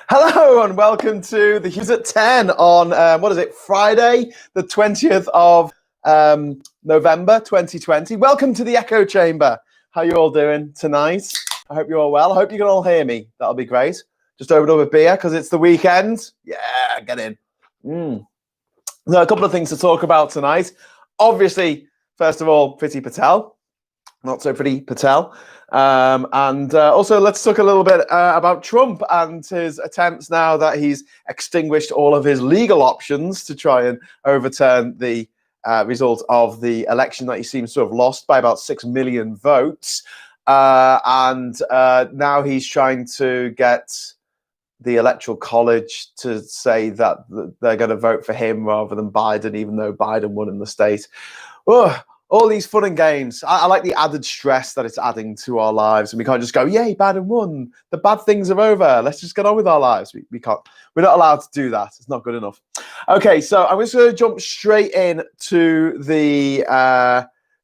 Hello and welcome to the Hughes at 10 on, Friday, the 20th of November 2020. Welcome to the Echo Chamber. How you all doing tonight? I hope you're all well. I hope you can all hear me. That'll be great. Just opened up a beer because it's the weekend. Yeah, get in. So a couple of things to talk about tonight. Obviously, first of all, Priti Patel. Not so Priti Patel. And also, let's talk a little bit about Trump and his attempts now that he's extinguished all of his legal options to try and overturn the result of the election that he seems to have lost by about 6 million votes. And now he's trying to get the Electoral College to say that they're going to vote for him rather than Biden, even though Biden won in the state. Ugh. All these fun and games. I like the added stress that it's adding to our lives, and we can't just go, "Yay, Biden won! The bad things are over. Let's just get on with our lives." We can't. We're not allowed to do that. It's not good enough. Okay, so I'm just going to jump straight in to the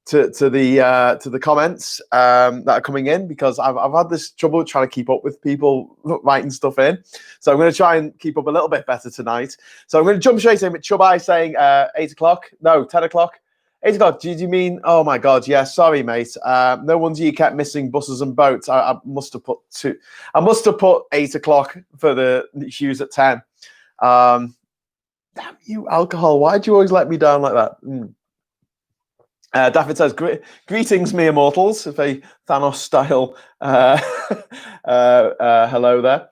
to the comments that are coming in, because I've had this trouble trying to keep up with people writing stuff in. So I'm going to try and keep up a little bit better tonight. So I'm going to jump straight in with Chubai saying 8 o'clock. No, 10 o'clock. 8 o'clock, did you mean? Oh my God, yeah, sorry, mate. No wonder you kept missing buses and boats. I must have put 8 o'clock for the Hughes at 10. Damn you, alcohol. Why'd you always let me down like that? David says, greetings, mere mortals. A very Thanos style hello there.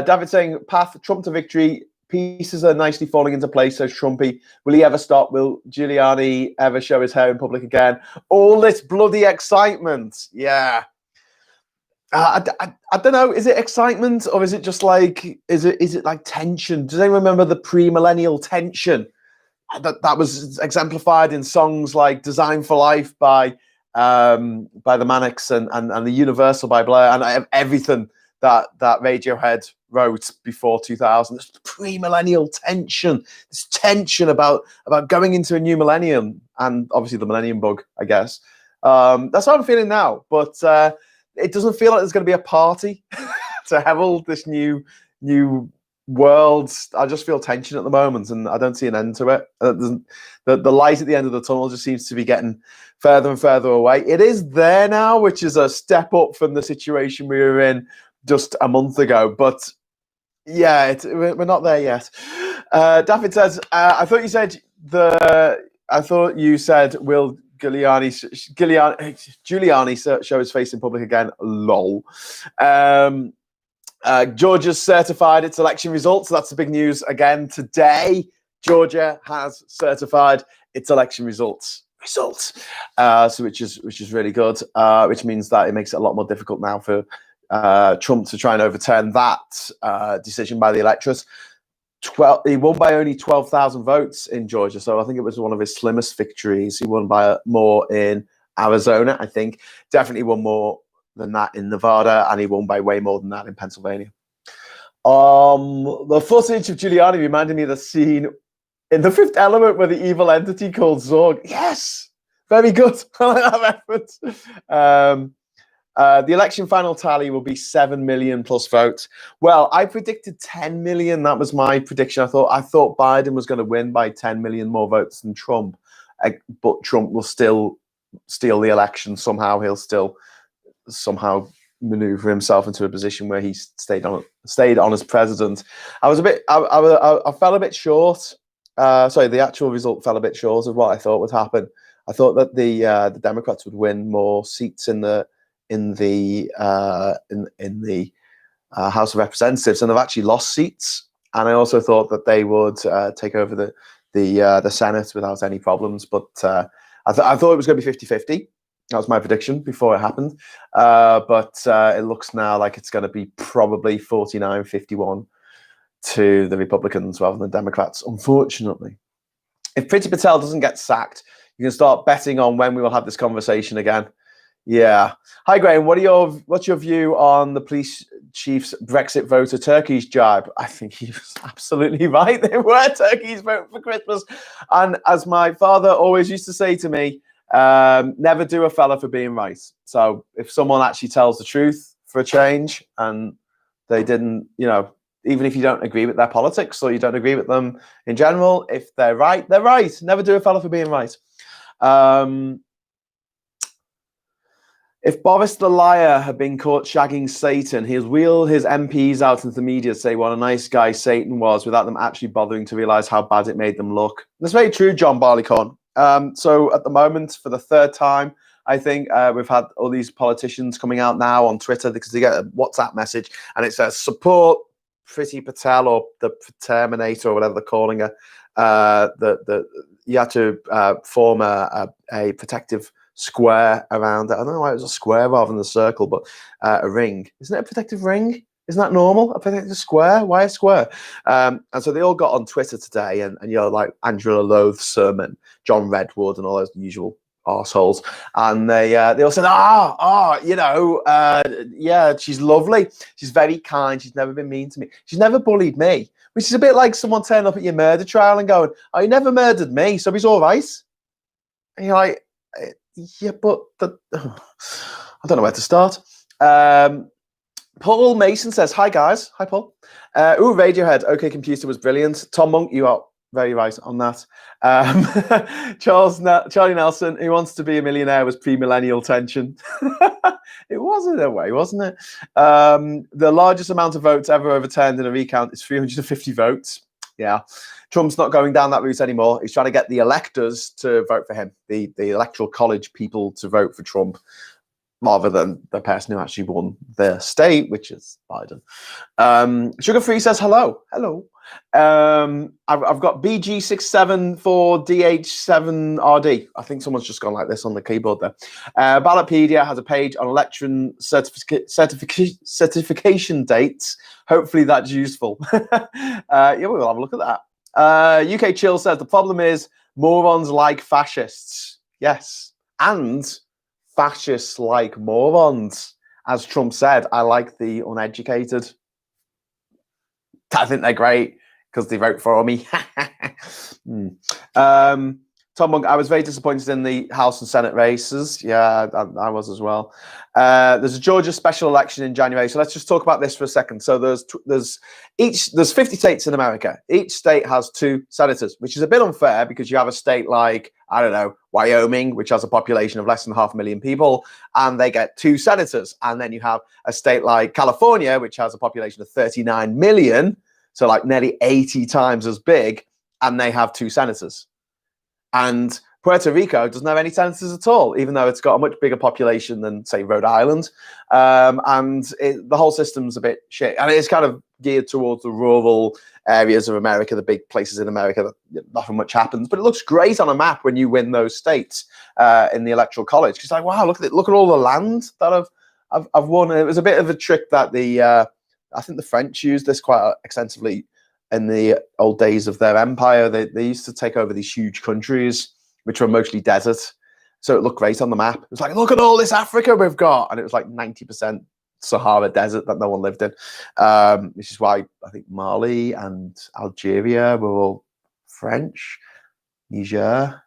David saying, path Trump to victory. Pieces are nicely falling into place, says Trumpy. Will he ever stop? Will Giuliani ever show his hair in public again? All this bloody excitement. Yeah. I don't know. Is it excitement, or is it just like, is it like tension? Does anyone remember the pre-millennial tension? That was exemplified in songs like Design for Life by the Manics and the Universal by Blair, and everything that Radiohead wrote before 2000. This pre-millennial tension, this tension about going into a new millennium, and obviously the millennium bug, I guess. That's how I'm feeling now, but it doesn't feel like there's going to be a party to herald this new world. I just feel tension at the moment, and I don't see an end to it. The light at the end of the tunnel just seems to be getting further and further away. It is there now, which is a step up from the situation we were in just a month ago, but yeah, we're not there yet. David says, I thought you said will Giuliani show his face in public again? Lol. Georgia's certified its election results. So that's the big news again today. Georgia has certified its election results. So which is really good. Which means that it makes it a lot more difficult now for Trump to try and overturn that decision by the electorate. He won by only 12,000 votes in Georgia, so I think it was one of his slimmest victories. He won by more in Arizona, I think. Definitely won more than that in Nevada, and he won by way more than that in Pennsylvania. The footage of Giuliani reminded me of the scene in The Fifth Element where the evil entity called Zorg. Yes, very good. I like that reference. The election final tally will be 7 million plus votes. Well, I predicted 10 million. That was my prediction. I thought Biden was going to win by 10 million more votes than Trump, but Trump will still steal the election somehow. He'll still somehow maneuver himself into a position where he stayed on as president. I fell a bit short. Sorry, the actual result fell a bit short of what I thought would happen. I thought that the Democrats would win more seats in the House of Representatives, and they've actually lost seats. And I also thought that they would take over the Senate without any problems. But I thought it was going to be 50-50. That was my prediction before it happened. But it looks now like it's going to be probably 49-51 to the Republicans rather than the Democrats, unfortunately. If Priti Patel doesn't get sacked, you can start betting on when we will have this conversation again. Yeah. Hi, Graham. What's your view on the police chief's Brexit voter turkeys jibe? I think he was absolutely right. They were turkeys vote for Christmas. And as my father always used to say to me, never do a fella for being right. So if someone actually tells the truth for a change and they didn't, even if you don't agree with their politics or you don't agree with them in general, if they're right, they're right. Never do a fella for being right. If Boris the liar had been caught shagging Satan, he'd wheel his MPs out into the media to say what a nice guy Satan was without them actually bothering to realise how bad it made them look. That's very true, John Barleycorn. So at the moment, for the third time, I think we've had all these politicians coming out now on Twitter because they get a WhatsApp message and it says support Priti Patel or the Terminator or whatever they're calling her. You had to form a protective square around it. I don't know why it was a square rather than a circle, but a ring. Isn't it a protective ring? Isn't that normal? A protective square? Why a square? And so they all got on Twitter today, and like Angela Loathsome and John Redwood and all those usual arseholes, and they all said, yeah, she's lovely, she's very kind, she's never been mean to me, she's never bullied me, which is a bit like someone turning up at your murder trial and going, oh, he never murdered me, so he's all right. And you're like, yeah, but I don't know where to start. Paul Mason says, hi guys. Hi Paul. Radiohead, OK Computer was brilliant. Tom Monk, you are very right on that. Charlie Nelson, who wants to be a millionaire, was pre-millennial tension. It was in a way, wasn't it? The largest amount of votes ever overturned in a recount is 350 votes. Yeah. Trump's not going down that route anymore. He's trying to get the electors to vote for him, the electoral college people to vote for Trump, rather than the person who actually won their state, which is Biden. Sugar Free says hello. Hello. I've got BG674DH7RD. I think someone's just gone like this on the keyboard there. Ballotpedia has a page on election certification dates. Hopefully that's useful. Yeah, we'll have a look at that. UK Chill says the problem is morons like fascists. Yes. And fascists like morons. As Trump said, I like the uneducated. I think they're great because they vote for me. Tom Monk, I was very disappointed in the House and Senate races. Yeah, I was as well. There's a Georgia special election in January, so let's just talk about this for a second. So there's 50 states in America. Each state has 2 senators, which is a bit unfair because you have a state like, I don't know, Wyoming, which has a population of less than 500,000 people, and they get 2 senators. And then you have a state like California, which has a population of 39 million, so like nearly 80 times as big, and they have 2 senators. And Puerto Rico doesn't have any senators at all, even though it's got a much bigger population than, say, Rhode Island. The whole system's a bit shit. And it's kind of geared towards the rural areas of America, the big places in America that nothing much happens. But it looks great on a map when you win those states in the Electoral College. It's like, wow, look at it. Look at all the land that I've won. And it was a bit of a trick that I think the French used this quite extensively in the old days of their empire. They used to take over these huge countries, which were mostly desert. So it looked great on the map. It was like, look at all this Africa we've got. And it was like 90% Sahara desert that no one lived in. Which is why I think Mali and Algeria were all French. Niger.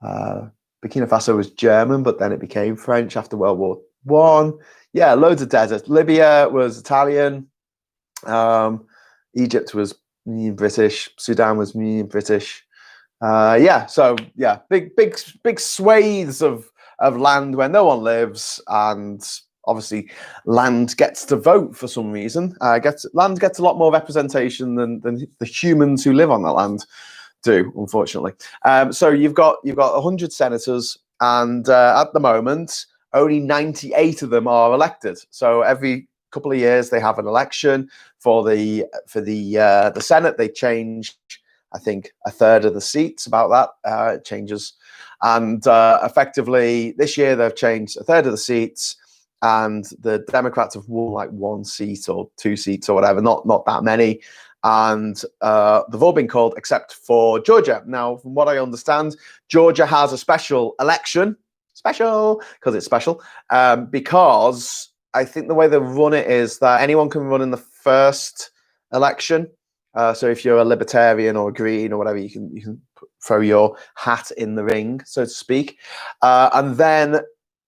Burkina Faso was German, but then it became French after World War I. Yeah, loads of desert. Libya was Italian. Egypt was British. Sudan was British. Big swathes of land where no one lives, and obviously land gets to vote for some reason. Land gets a lot more representation than the humans who live on that land do, unfortunately. So you've got 100 senators, and at the moment only 98 of them are elected. So every couple of years they have an election for the Senate. They change, I think, a third of the seats. About that, it changes, and effectively this year they've changed a third of the seats, and the Democrats have won like 1 seat or 2 seats or whatever, not that many, and they've all been called except for Georgia. Now, from what I understand, Georgia has a special election, because it's special, because I think the way they run it is that anyone can run in the first election. So if you're a libertarian or a green or whatever, you can throw your hat in the ring, so to speak. And then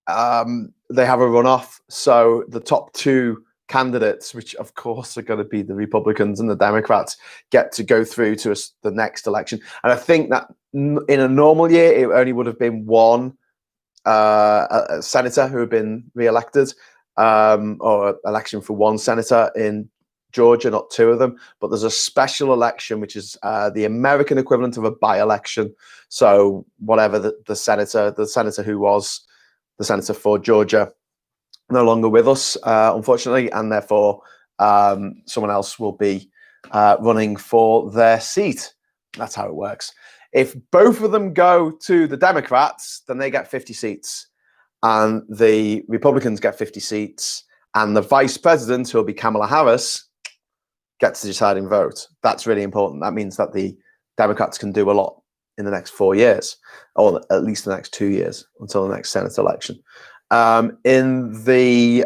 they have a runoff. So the top 2 candidates, which of course are going to be the Republicans and the Democrats, get to go through to the next election. And I think that in a normal year, it only would have been one a senator who had been re-elected, or election for one senator in Georgia, not two of them. But there's a special election, which is the American equivalent of a by-election. So whatever the senator who was the senator for Georgia, no longer with us, unfortunately, and therefore someone else will be running for their seat. That's how it works. If both of them go to the Democrats, then they get 50 seats, and the Republicans get 50 seats, and the vice president, who will be Kamala Harris, gets the deciding vote. That's really important. That means that the Democrats can do a lot in the next 4 years, or at least the next 2 years until the next Senate election. In the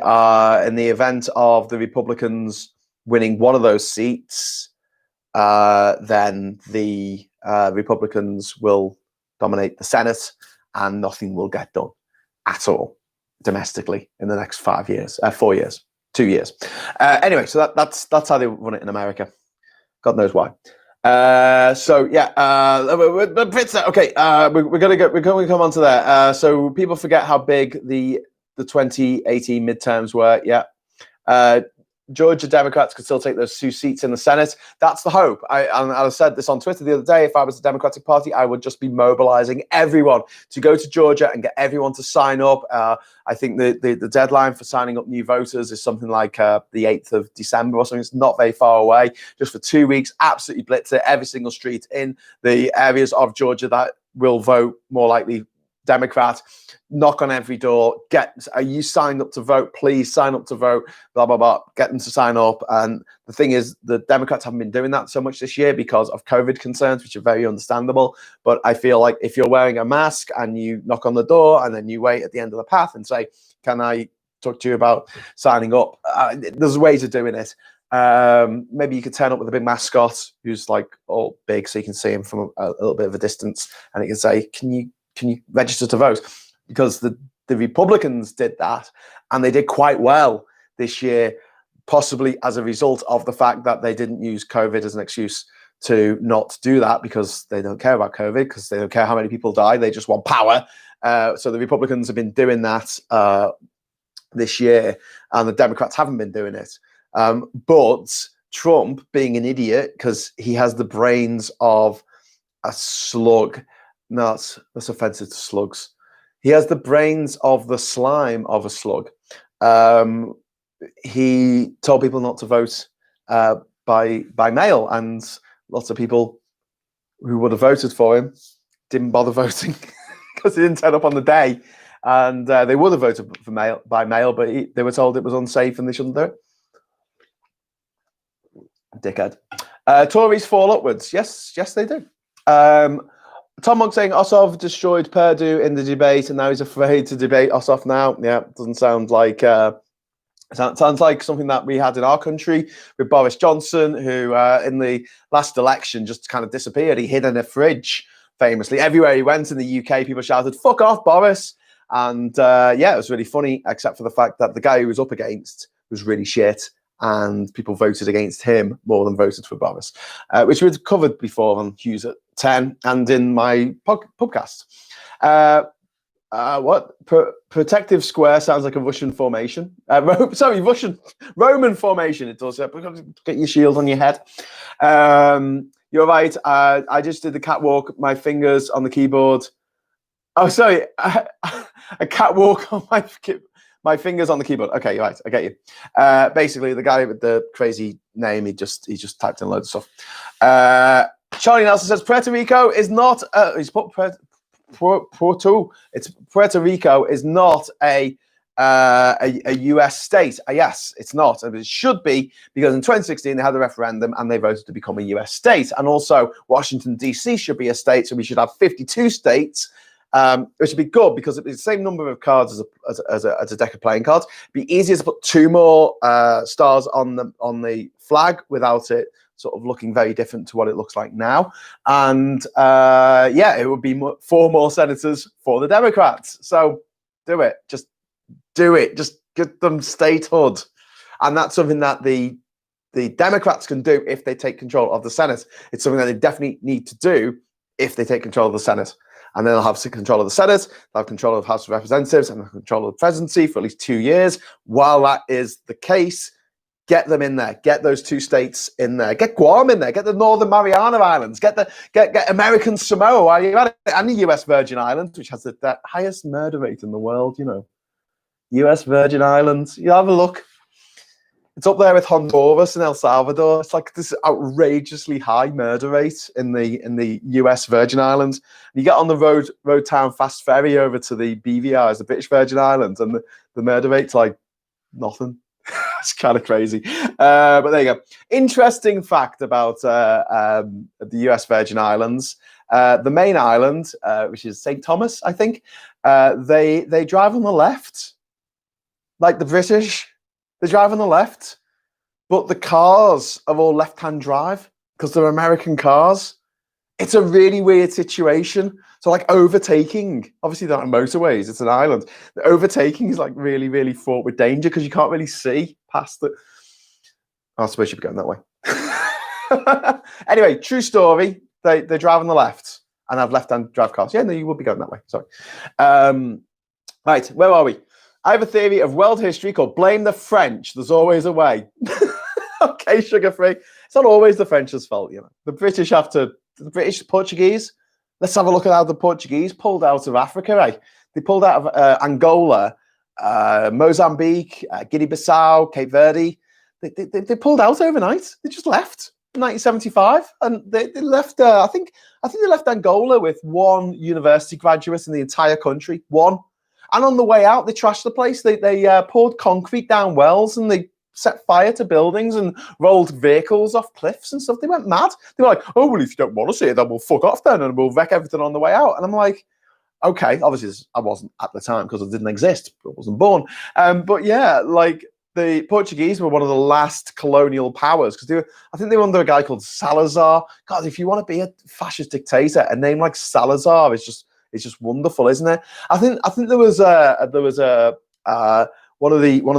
event of the Republicans winning one of those seats, then the Republicans will dominate the Senate, and nothing will get done at all domestically in the next 4 years, 2 years. Anyway, so that's how they run it in America. God knows why. So yeah, okay. We're going to come on to that. So people forget how big the 2018 midterms were. Yeah. Georgia Democrats could still take those 2 seats in the Senate. That's the hope. I said this on Twitter the other day. If I was the Democratic Party, I would just be mobilizing everyone to go to Georgia and get everyone to sign up. I think the deadline for signing up new voters is something like the 8th of December or something. It's not very far away. Just for 2 weeks, absolutely blitz it. Every single street in the areas of Georgia that will vote more likely Democrat, knock on every door, are you signed up to vote? Please sign up to vote, blah, blah, blah, get them to sign up. And the thing is, the Democrats haven't been doing that so much this year because of COVID concerns, which are very understandable. But I feel like if you're wearing a mask and you knock on the door and then you wait at the end of the path and say, can I talk to you about signing up? There's ways of doing it. Maybe you could turn up with a big mascot who's like all big so you can see him from a little bit of a distance, and he can say, can you register to vote? Because the Republicans did that, and they did quite well this year, possibly as a result of the fact that they didn't use COVID as an excuse to not do that, because they don't care about COVID, because they don't care how many people die. They just want power. So the Republicans have been doing that this year, and the Democrats haven't been doing it. But Trump, being an idiot, because he has the brains of a slug. No, that's offensive to slugs. He has the brains of the slime of a slug. He told people not to vote by mail, and lots of people who would have voted for him didn't bother voting because they didn't turn up on the day, and they would have voted by mail, but they were told it was unsafe and they shouldn't do it. Dickhead. Tories fall upwards. Yes, they do. Tom Monk saying Ossoff destroyed Perdue in the debate, and now he's afraid to debate Ossoff now. Yeah, doesn't sound like sounds like something that we had in our country with Boris Johnson, who in the last election just kind of disappeared. He hid in a fridge, famously. Everywhere he went in the UK, people shouted, "Fuck off, Boris!" And yeah, it was really funny, except for the fact that the guy he was up against was really shit, and people voted against him more than voted for Boris, which we've covered before on Hughes at 10 and in my podcast. Protective square sounds like a Russian formation. Roman formation. It does. Get your shield on your head. You're right. I just did the catwalk. My fingers on the keyboard. Oh, sorry. A catwalk on my fingers on the keyboard. Okay, you're right. I get you. Basically, the guy with the crazy name, he just typed in loads of stuff. Charlie Nelson says Puerto Rico is not. He's put Puerto Rico is not a U.S. state. Yes, it's not. It should be, because in 2016 they had a referendum and they voted to become a U.S. state. And also Washington D.C. should be a state, so we should have 52 states. Which would be good, because it'd be the same number of cards as a deck of playing cards. It'd be easier to put 2 more stars on the flag without it sort of looking very different to what it looks like now. And yeah, it would be 4 more senators for the Democrats. So do it. Just do it. Just get them statehood. And that's something that the Democrats can do if they take control of the Senate. It's something that they definitely need to do if they take control of the Senate. And then they'll have control of the Senate, they'll have control of the House of Representatives, and control of the presidency for at least 2 years. While that is the case, get them in there. Get those 2 states in there. Get Guam in there. Get the Northern Mariana Islands. Get American Samoa while you're at it, and the U.S. Virgin Islands, which has the highest murder rate in the world. You know, U.S. Virgin Islands. You have a look. It's up there with Honduras and El Salvador. It's like this outrageously high murder rate in the U.S. Virgin Islands. You get on the road town fast ferry over to the BVIs, the British Virgin Islands, and the murder rate's like nothing. It's kind of crazy. But there you go. Interesting fact about the U.S. Virgin Islands. The main island, which is St. Thomas, I think, they drive on the left, like the British. They drive on the left, but the cars are all left-hand drive because they're American cars. It's a really weird situation. So like overtaking, obviously they're not motorways, it's an island. The overtaking is like really, really fraught with danger because you can't really see past it. I suppose you'd be going that way. Anyway, true story. They drive on the left and have left-hand drive cars. Yeah, no, you would be going that way. Sorry. Right, where are we? I have a theory of world history called blame the French. There's always a way. Okay, sugar-free. It's not always the French's fault, you know. The British, Portuguese. Let's have a look at how the Portuguese pulled out of Africa, eh? They pulled out of Angola, Mozambique, Guinea-Bissau, Cape Verde. They pulled out overnight. They just left in 1975, and they left. I think they left Angola with 1 university graduate in the entire country. 1. And on the way out, they trashed the place. They poured concrete down wells and they set fire to buildings and rolled vehicles off cliffs and stuff. They went mad. They were like, oh, well, if you don't want to see it, then we'll fuck off then and we'll wreck everything on the way out. And I'm like, okay, obviously I wasn't at the time because it didn't exist. I wasn't born. But yeah, like the Portuguese were one of the last colonial powers because I think they were under a guy called Salazar. God, if you want to be a fascist dictator, a name like Salazar is just... It's just wonderful, isn't it? I think there was one of the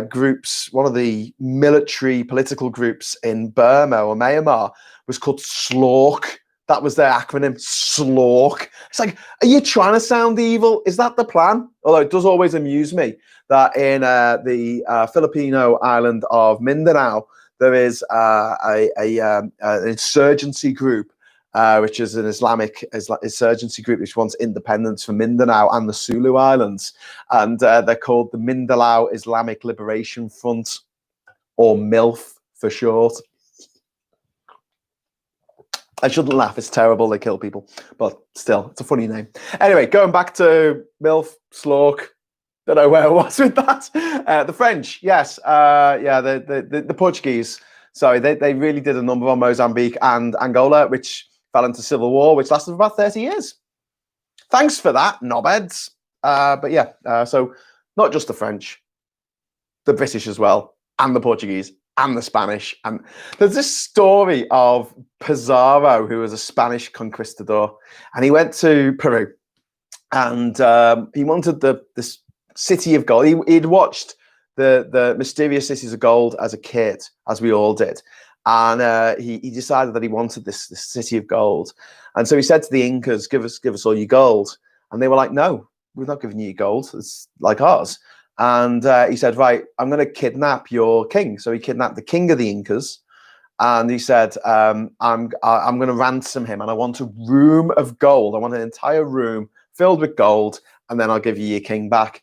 groups, one of the military political groups in Burma or Myanmar was called SLORC. That was their acronym, SLORC. It's like, are you trying to sound evil? Is that the plan? Although it does always amuse me that in the Filipino island of Mindanao there is an insurgency group. Which is an Islamic insurgency group which wants independence for Mindanao and the Sulu Islands. And they're called the Mindanao Islamic Liberation Front, or MILF for short. I shouldn't laugh, it's terrible, they kill people. But still, it's a funny name. Anyway, going back to MILF, SLORC, don't know where I was with that. The French, yes. The Portuguese, sorry, they really did a number on Mozambique and Angola, which fell into civil war, which lasted for about 30 years. Thanks for that, knobheads. But yeah, so not just the French, the British as well, and the Portuguese, and the Spanish. And there's this story of Pizarro, who was a Spanish conquistador, and he went to Peru, and he wanted this city of gold. He'd watched the Mysterious Cities of Gold as a kid, as we all did. And he decided that he wanted this city of gold. And so he said to the Incas, give us all your gold. And they were like, no, we're not giving you your gold. It's like ours. And he said, right, I'm going to kidnap your king. So he kidnapped the king of the Incas. And he said, I'm going to ransom him. And I want a room of gold. I want an entire room filled with gold. And then I'll give you your king back.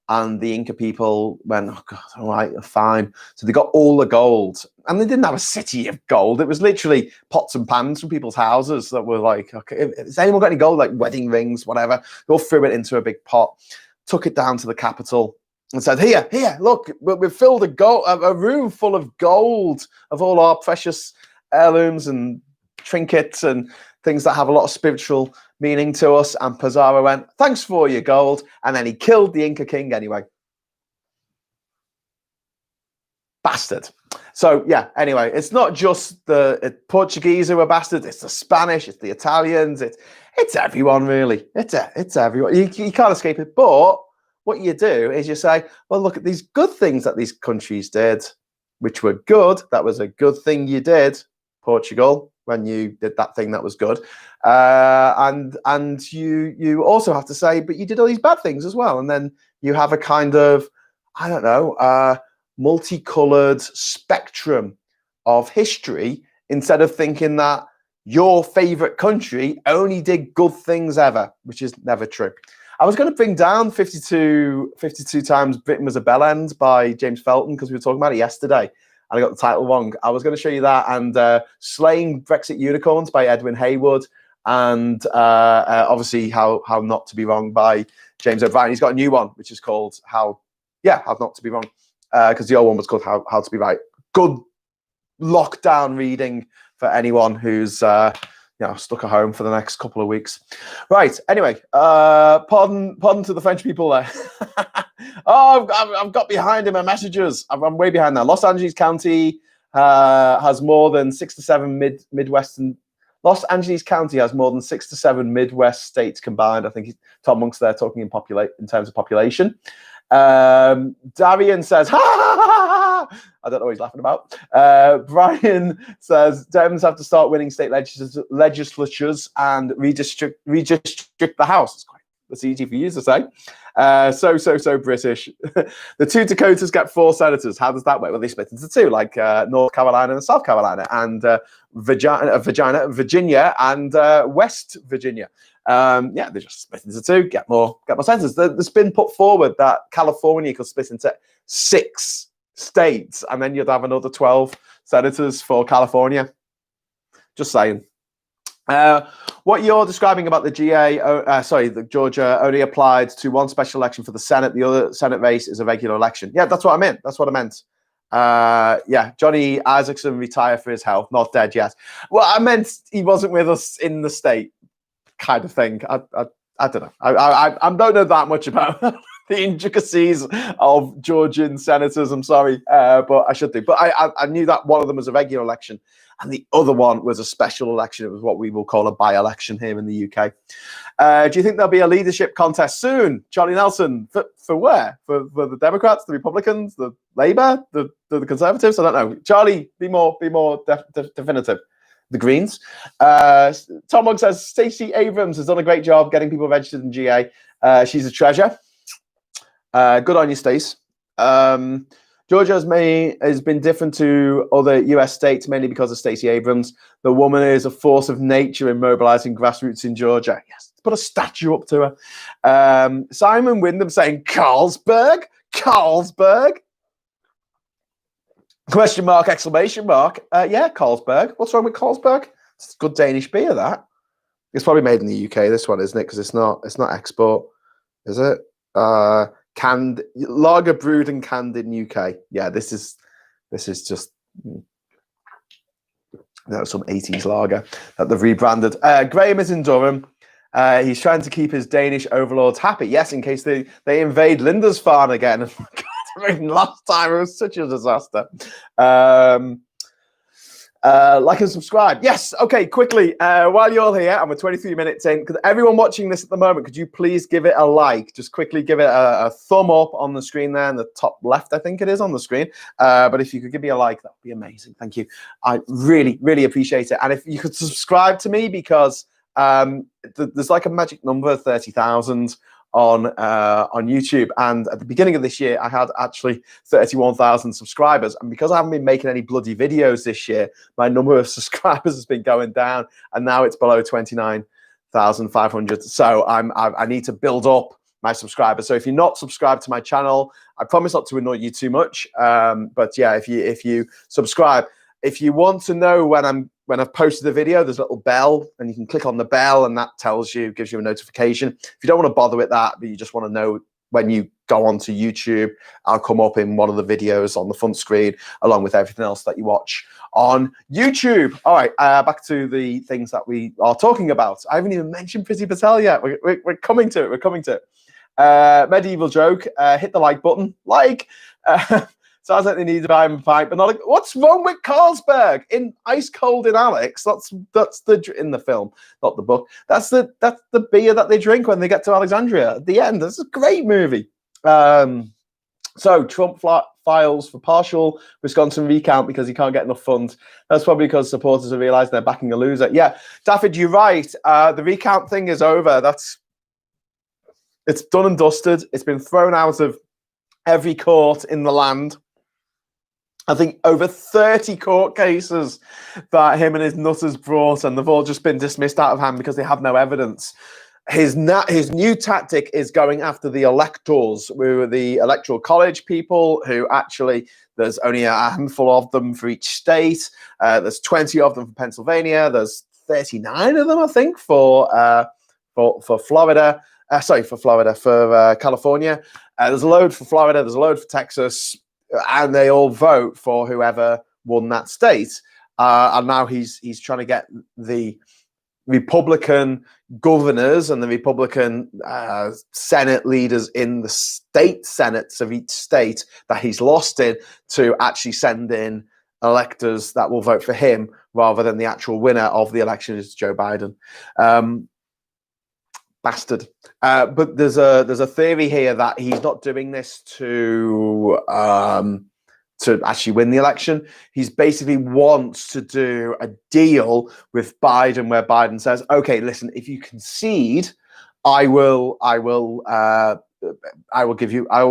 And the Inca people went, oh God, all right, fine. So they got all the gold. And they didn't have a city of gold. It was literally pots and pans from people's houses that were like, okay, has anyone got any gold? Like wedding rings, whatever. They all threw it into a big pot, took it down to the capital and said, here, look, we've filled a room full of gold of all our precious heirlooms and trinkets and things that have a lot of spiritual meaning to us. And Pizarro went, thanks for your gold. And then he killed the Inca king anyway. Bastard. So yeah, anyway, it's not just the Portuguese who are bastards, it's the Spanish, it's the Italians, it's everyone really. It's everyone. You can't escape it. But what you do is you say, well, look at these good things that these countries did, which were good. That was a good thing you did, Portugal, when you did that thing that was good. And you also have to say, but you did all these bad things as well. And then you have a kind of, I don't know, multicolored spectrum of history, instead of thinking that your favorite country only did good things ever, which is never true. I was going to bring down 52 Times Britain Was a Bell End by James Felton, because we were talking about it yesterday and I got the title wrong. I was going to show you that, and Slaying Brexit Unicorns by Edwin Hayward, and obviously How Not to Be Wrong by James O'Brien. He's got a new one, which is called How Not to Be Wrong, because the old one was called How to Be Right. Good lockdown reading for anyone who's stuck at home for the next couple of weeks. Right. Anyway, pardon to the French people there. Oh, I've got behind in my messages. I'm way behind now. Los Angeles County has more than 6 to 7 Midwestern. Los Angeles County has more than 6 to 7 Midwest states combined. I think Tom Monk's there talking in terms of population. Darian says, ha, ha, ha, ha, ha. I don't know what he's laughing about. Brian says, Dems have to start winning state legislatures and redistrict the House. That's easy for you to say. So British. The 2 Dakotas get 4 senators. How does that work? Well, they split into 2, like North Carolina and South Carolina, and Virginia and West Virginia. They just split into 2, get more senators. There's been put forward that California could split into 6 states, and then you'd have another 12 senators for California. Just saying. What you're describing about the the Georgia only applied to one special election for the Senate. The other Senate race is a regular election. Yeah, that's what I meant. That's what I meant. Johnny Isaacson retired for his health, not dead yet. Well, I meant he wasn't with us in the state, kind of thing. I don't know. I don't know that much about the intricacies of Georgian senators. I'm sorry, but I should do. But I knew that one of them was a regular election, and the other one was a special election. It was what we will call a by-election here in the UK. Do you think there'll be a leadership contest soon? Charlie Nelson, for where? For the Democrats, the Republicans, the Labour, the Conservatives? I don't know. Charlie, be more definitive. The Greens. Tom Mugg says, Stacey Abrams has done a great job getting people registered in GA. She's a treasure. Good on you, Stace. Georgia has been different to other US states, mainly because of Stacey Abrams. The woman is a force of nature in mobilizing grassroots in Georgia. Yes, put a statue up to her. Simon Wyndham saying, Carlsberg? Question mark, exclamation mark. Yeah, Carlsberg. What's wrong with Carlsberg? It's good Danish beer, that. It's probably made in the UK, this one, isn't it? Because it's not export, is it? Canned, lager brewed and canned in UK. Yeah, this is just some 80s lager that they've rebranded. Graham is in Durham. He's trying to keep his Danish overlords happy. Yes, in case they invade Lindisfarne again. Last time it was such a disaster. Like and subscribe. Yes. Okay. Quickly, while you're all here, and we're 23 minutes in, because everyone watching this at the moment, could you please give it a like? Just quickly give it a thumb up on the screen there in the top left, I think it is on the screen. But if you could give me a like, that would be amazing. Thank you. I really, really appreciate it. And if you could subscribe to me, because there's like a magic number, 30,000 on YouTube, and at the beginning of this year I had actually 31,000 subscribers, and because I haven't been making any bloody videos this year, my number of subscribers has been going down, and now it's below 29,500. So I need to build up my subscribers. So if you're not subscribed to my channel, I promise not to annoy you too much, but yeah, if you subscribe, if you want to know when I've posted a video, there's a little bell, and you can click on the bell, and that gives you a notification. If you don't want to bother with that, but you just want to know when you go onto YouTube, I'll come up in one of the videos on the front screen, along with everything else that you watch on YouTube. All right, back to the things that we are talking about. I haven't even mentioned Priti Patel yet. We're coming to it. We're coming to it. Medieval joke. Hit the like button. Sounds like they need to buy him a pint, but not. What's wrong with Carlsberg in Ice Cold in Alex? That's in the film, not the book. That's the beer that they drink when they get to Alexandria at the end. That's a great movie. So Trump files for partial Wisconsin recount because he can't get enough funds. That's probably because supporters have realised they're backing a loser. Yeah, Daffod, you're right. The recount thing is over. It's done and dusted. It's been thrown out of every court in the land. I think over 30 court cases that him and his nutters brought, and they've all just been dismissed out of hand because they have no evidence. His new tactic is going after the electors, the electoral college people who actually, there's only a handful of them for each state. There's 20 of them for Pennsylvania. There's 39 of them, I think, for Florida. For California. There's a load for Florida. There's a load for Texas. And they all vote for whoever won that state. And now he's trying to get the Republican governors and the Republican Senate leaders in the state senates of each state that he's lost in to actually send in electors that will vote for him rather than the actual winner of the election is Joe Biden. Bastard. But there's a theory here that he's not doing this to actually win the election. He's basically wants to do a deal with Biden where Biden says, okay, listen, if you concede, I will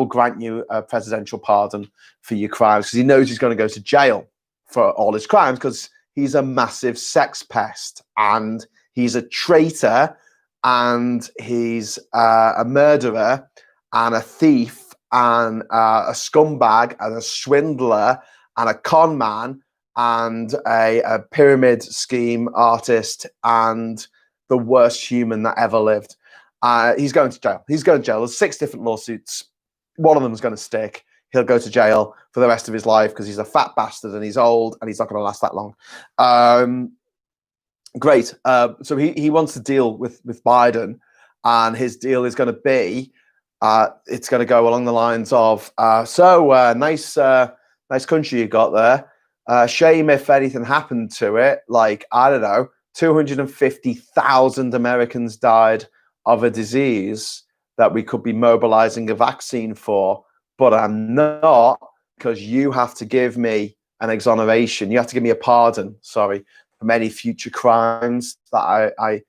grant you a presidential pardon for your crimes, because he knows he's going to go to jail for all his crimes because he's a massive sex pest and he's a traitor. And he's a murderer and a thief and a scumbag and a swindler and a con man and a pyramid scheme artist and the worst human that ever lived. He's going to jail. He's going to jail. There's 6 different lawsuits. One of them is going to stick. He'll go to jail for the rest of his life because he's a fat bastard and he's old and he's not going to last that long. Great. So he wants to deal with Biden, and his deal is going to be, it's going to go along the lines of, nice country you got there. Shame if anything happened to it. Like, I don't know, 250,000 Americans died of a disease that we could be mobilizing a vaccine for, but I'm not, because you have to give me an exoneration. You have to give me a pardon, sorry, from any future crimes that I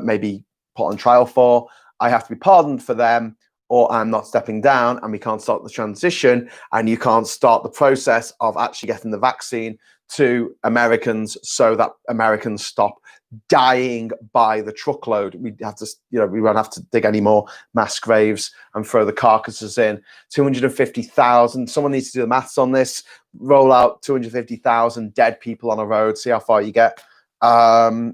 may be put on trial for. I have to be pardoned for them, or I'm not stepping down, and we can't start the transition, and you can't start the process of actually getting the vaccine to Americans so that Americans stop dying by the truckload. We have to, we won't have to dig any more mass graves and throw the carcasses in. 250,000. Someone needs to do the maths on this. Roll out 250,000 dead people on a road. See how far you get. It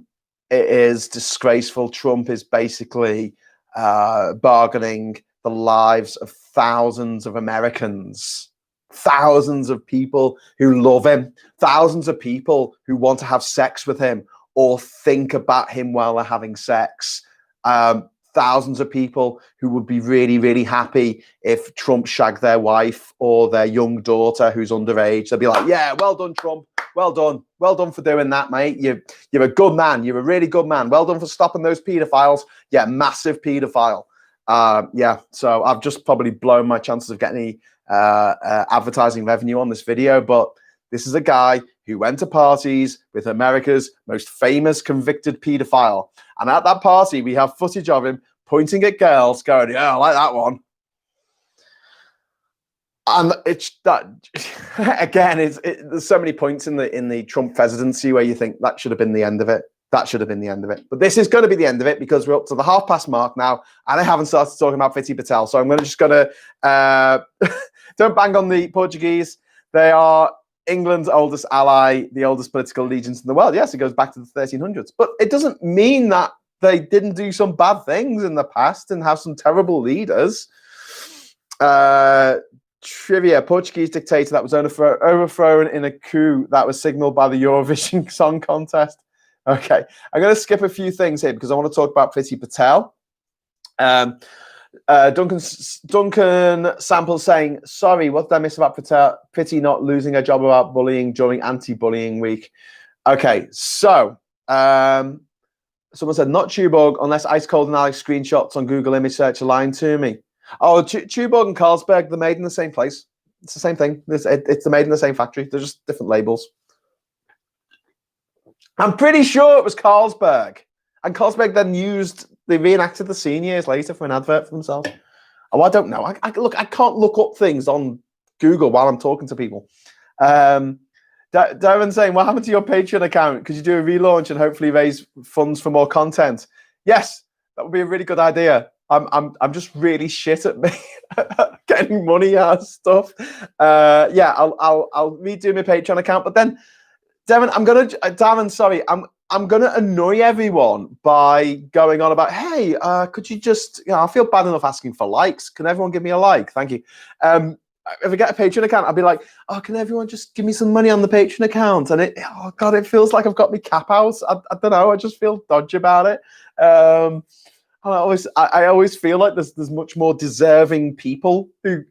is disgraceful. Trump is basically bargaining the lives of thousands of Americans. Thousands of people who love him, thousands of people who want to have sex with him or think about him while they're having sex. Thousands of people who would be really, really happy if Trump shagged their wife or their young daughter who's underage. They'd be like, yeah, well done, Trump. Well done. Well done for doing that, mate. You're a good man. You're a really good man. Well done for stopping those pedophiles. Yeah, massive pedophile. So I've just probably blown my chances of getting any advertising revenue on this video, but this is a guy who went to parties with America's most famous convicted pedophile, and at that party we have footage of him pointing at girls going, yeah, I like that one. And it's that again, there's so many points in the Trump presidency where you think that should have been the end of it. That should have been the end of it. But this is going to be the end of it because we're up to the half-past mark now, and I haven't started talking about Fiti Patel. So I'm just going to don't bang on the Portuguese. They are England's oldest ally, the oldest political allegiance in the world. Yes, it goes back to the 1300s. But it doesn't mean that they didn't do some bad things in the past and have some terrible leaders. Trivia: Portuguese dictator that was overthrown in a coup that was signaled by the Eurovision Song Contest. Okay, I'm going to skip a few things here because I want to talk about Priti Patel. Duncan Sample saying, sorry, what did I miss about Priti not losing her job about bullying during anti-bullying week? Okay, so someone said, not Tuborg, unless Ice Cold and Alex screenshots on Google image search are lying to me. Oh, Tuborg and Carlsberg, they're made in the same place. It's the same thing. It's made in the same factory. They're just different labels. I'm pretty sure it was Carlsberg. And Carlsberg then they reenacted the scene years later for an advert for themselves. Oh, I don't know. I can't look up things on Google while I'm talking to people. Darren's saying, what happened to your Patreon account? Could you do a relaunch and hopefully raise funds for more content? Yes, that would be a really good idea. I'm just really shit at getting money out of stuff. Yeah, I'll redo my Patreon account, but then Darren, sorry, I'm gonna annoy everyone by going on about, hey, could you just, I feel bad enough asking for likes. Can everyone give me a like? Thank you. If I get a Patreon account, I'll be like, oh, can everyone just give me some money on the Patreon account? And oh God, it feels like I've got my cap out. I don't know. I just feel dodgy about it. I always feel like there's much more deserving people who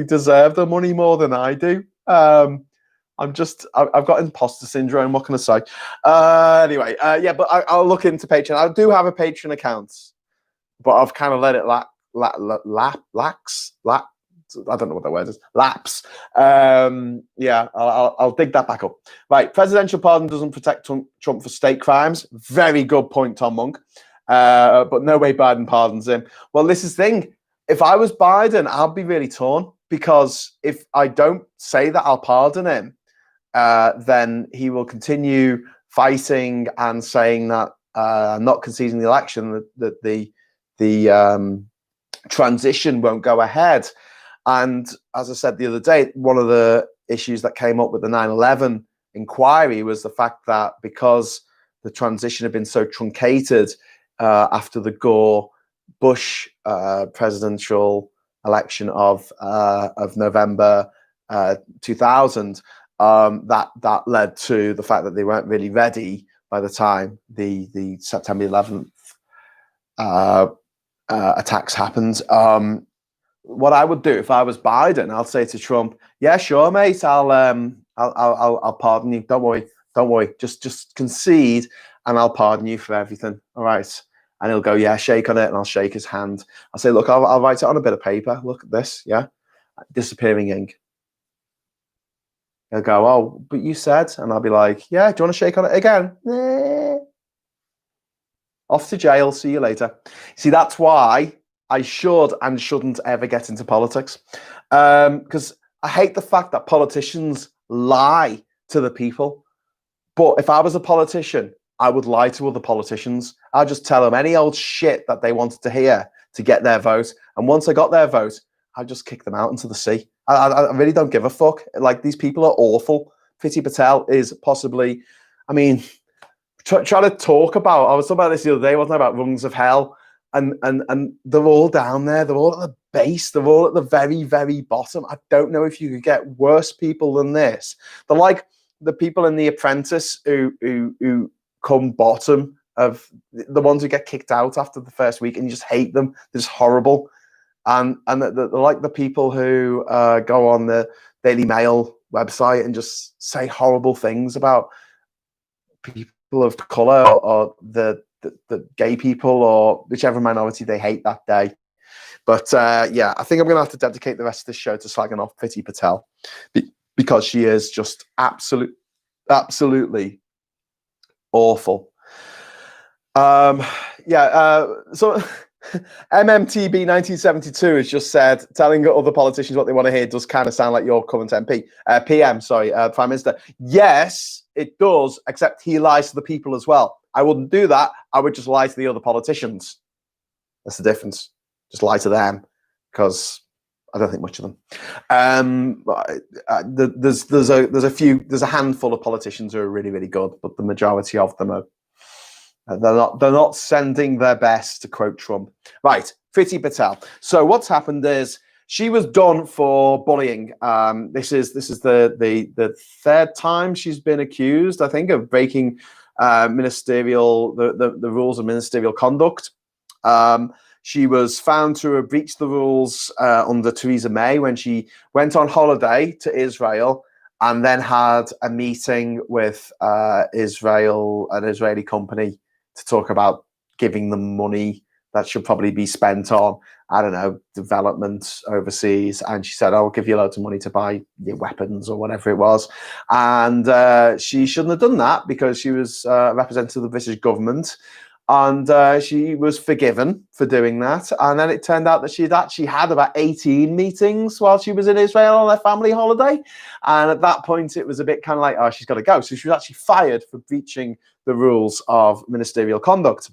deserve the money more than I do. I've got imposter syndrome. What can I say? Anyway, yeah, but I'll look into Patreon. I do have a Patreon account, but I've kind of let it lax. I don't know what that word is. Lapse. Yeah, I'll dig that back up. Right, presidential pardon doesn't protect Trump for state crimes. Very good point, Tom Monk. But no way Biden pardons him. Well, this is the thing. If I was Biden, I'll be really torn, because if I don't say that I'll pardon him, then he will continue fighting and saying that not conceding the election, that the transition won't go ahead. And as I said the other day, one of the issues that came up with the 9/11 inquiry was the fact that because the transition had been so truncated after the Gore-Bush presidential election of November 2000, that led to the fact that they weren't really ready by the time the September 11th attacks happened. What I would do if I was Biden, I'll say to Trump, "Yeah, sure, mate. I'll pardon you. Don't worry. Just concede, and I'll pardon you for everything. All right." And he'll go, "Yeah, shake on it," and I'll shake his hand. I'll say, "Look, I'll write it on a bit of paper. Look at this. Yeah, disappearing ink." He'll go, "Oh, but you said," and I'll be like, "Yeah, do you want to shake on it again?" Off to jail. See you later. See, that's why I should and shouldn't ever get into politics, because I hate the fact that politicians lie to the people. But if I was a politician, I would lie to other politicians. I'd just tell them any old shit that they wanted to hear to get their vote. And once I got their vote, I'd just kick them out into the sea. I really don't give a fuck. Like, these people are awful. Fiti Patel is possibly, I mean, try to talk about, I was talking about this the other day, wasn't I, about rungs of hell. And they're all down there. They're all at the base. They're all at the very, very bottom. I don't know if you could get worse people than this. They're like the people in The Apprentice who come bottom of the ones who get kicked out after the first week, and you just hate them. They're just horrible. And they're like the people who go on the Daily Mail website and just say horrible things about people of color or the gay people or whichever minority they hate that day. But yeah, I think I'm going to have to dedicate the rest of this show to slagging off Priti Patel, because she is just absolutely awful. Yeah, so MMTB 1972 has just said, telling other politicians what they want to hear does kind of sound like your current PM, Prime Minister. Yes, it does, except he lies to the people as well. I wouldn't do that. I would just lie to the other politicians. That's the difference. Just lie to them, because I don't think much of them. There's a handful of politicians who are really, really good, but the majority of them are they're not sending their best, to quote Trump. Right, Priti Patel. So what's happened is she was done for bullying. This is the third time she's been accused, I think, of breaking the rules of ministerial conduct. She was found to have breached the rules under Theresa May when she went on holiday to Israel and then had a meeting with an Israeli company to talk about giving them money that should probably be spent on, I don't know, development overseas. And she said, I'll give you loads of money to buy your weapons or whatever it was. And she shouldn't have done that because she was representative of the British government. And she was forgiven for doing that. And then it turned out that she'd actually had about 18 meetings while she was in Israel on her family holiday. And at that point, it was a bit kind of like, oh, she's got to go. So she was actually fired for breaching the rules of ministerial conduct.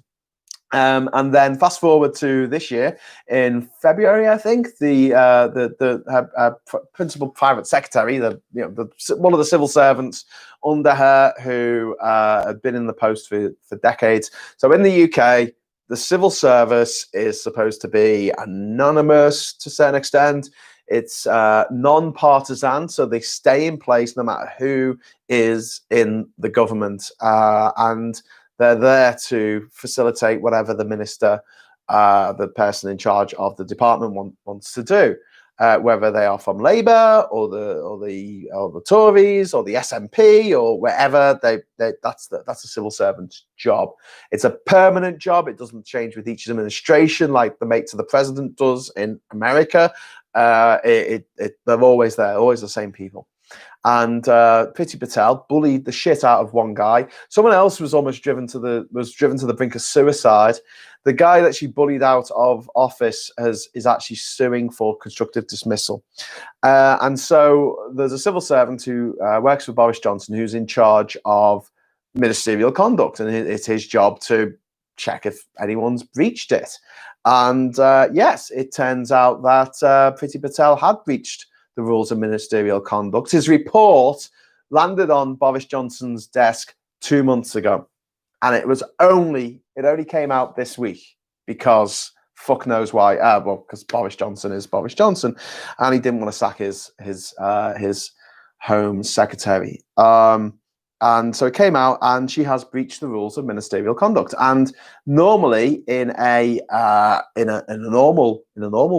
And then fast forward to this year in February, I think her principal private secretary, one of the civil servants under her who had been in the post for decades. So in the UK, the civil service is supposed to be anonymous to a certain extent. It's non-partisan, so they stay in place no matter who is in the government, and they're there to facilitate whatever the minister, the person in charge of the department, wants to do, whether they are from Labour or the Tories or the SNP or wherever. That's the civil servant's job. It's a permanent job. It doesn't change with each administration like the mate to the president does in America. They're always there, always the same people. And Priti Patel bullied the shit out of one guy. Someone else was almost driven to the brink of suicide. The guy that she bullied out of office is actually suing for constructive dismissal. And so there's a civil servant who works for Boris Johnson who's in charge of ministerial conduct, and it's his job to check if anyone's breached it. And yes, it turns out that Priti Patel had breached the rules of ministerial conduct. His report landed on Boris Johnson's desk 2 months ago, and it only came out this week because fuck knows why. Because Boris Johnson is Boris Johnson, and he didn't want to sack his Home Secretary. And so it came out, and she has breached the rules of ministerial conduct. And normally, in a normal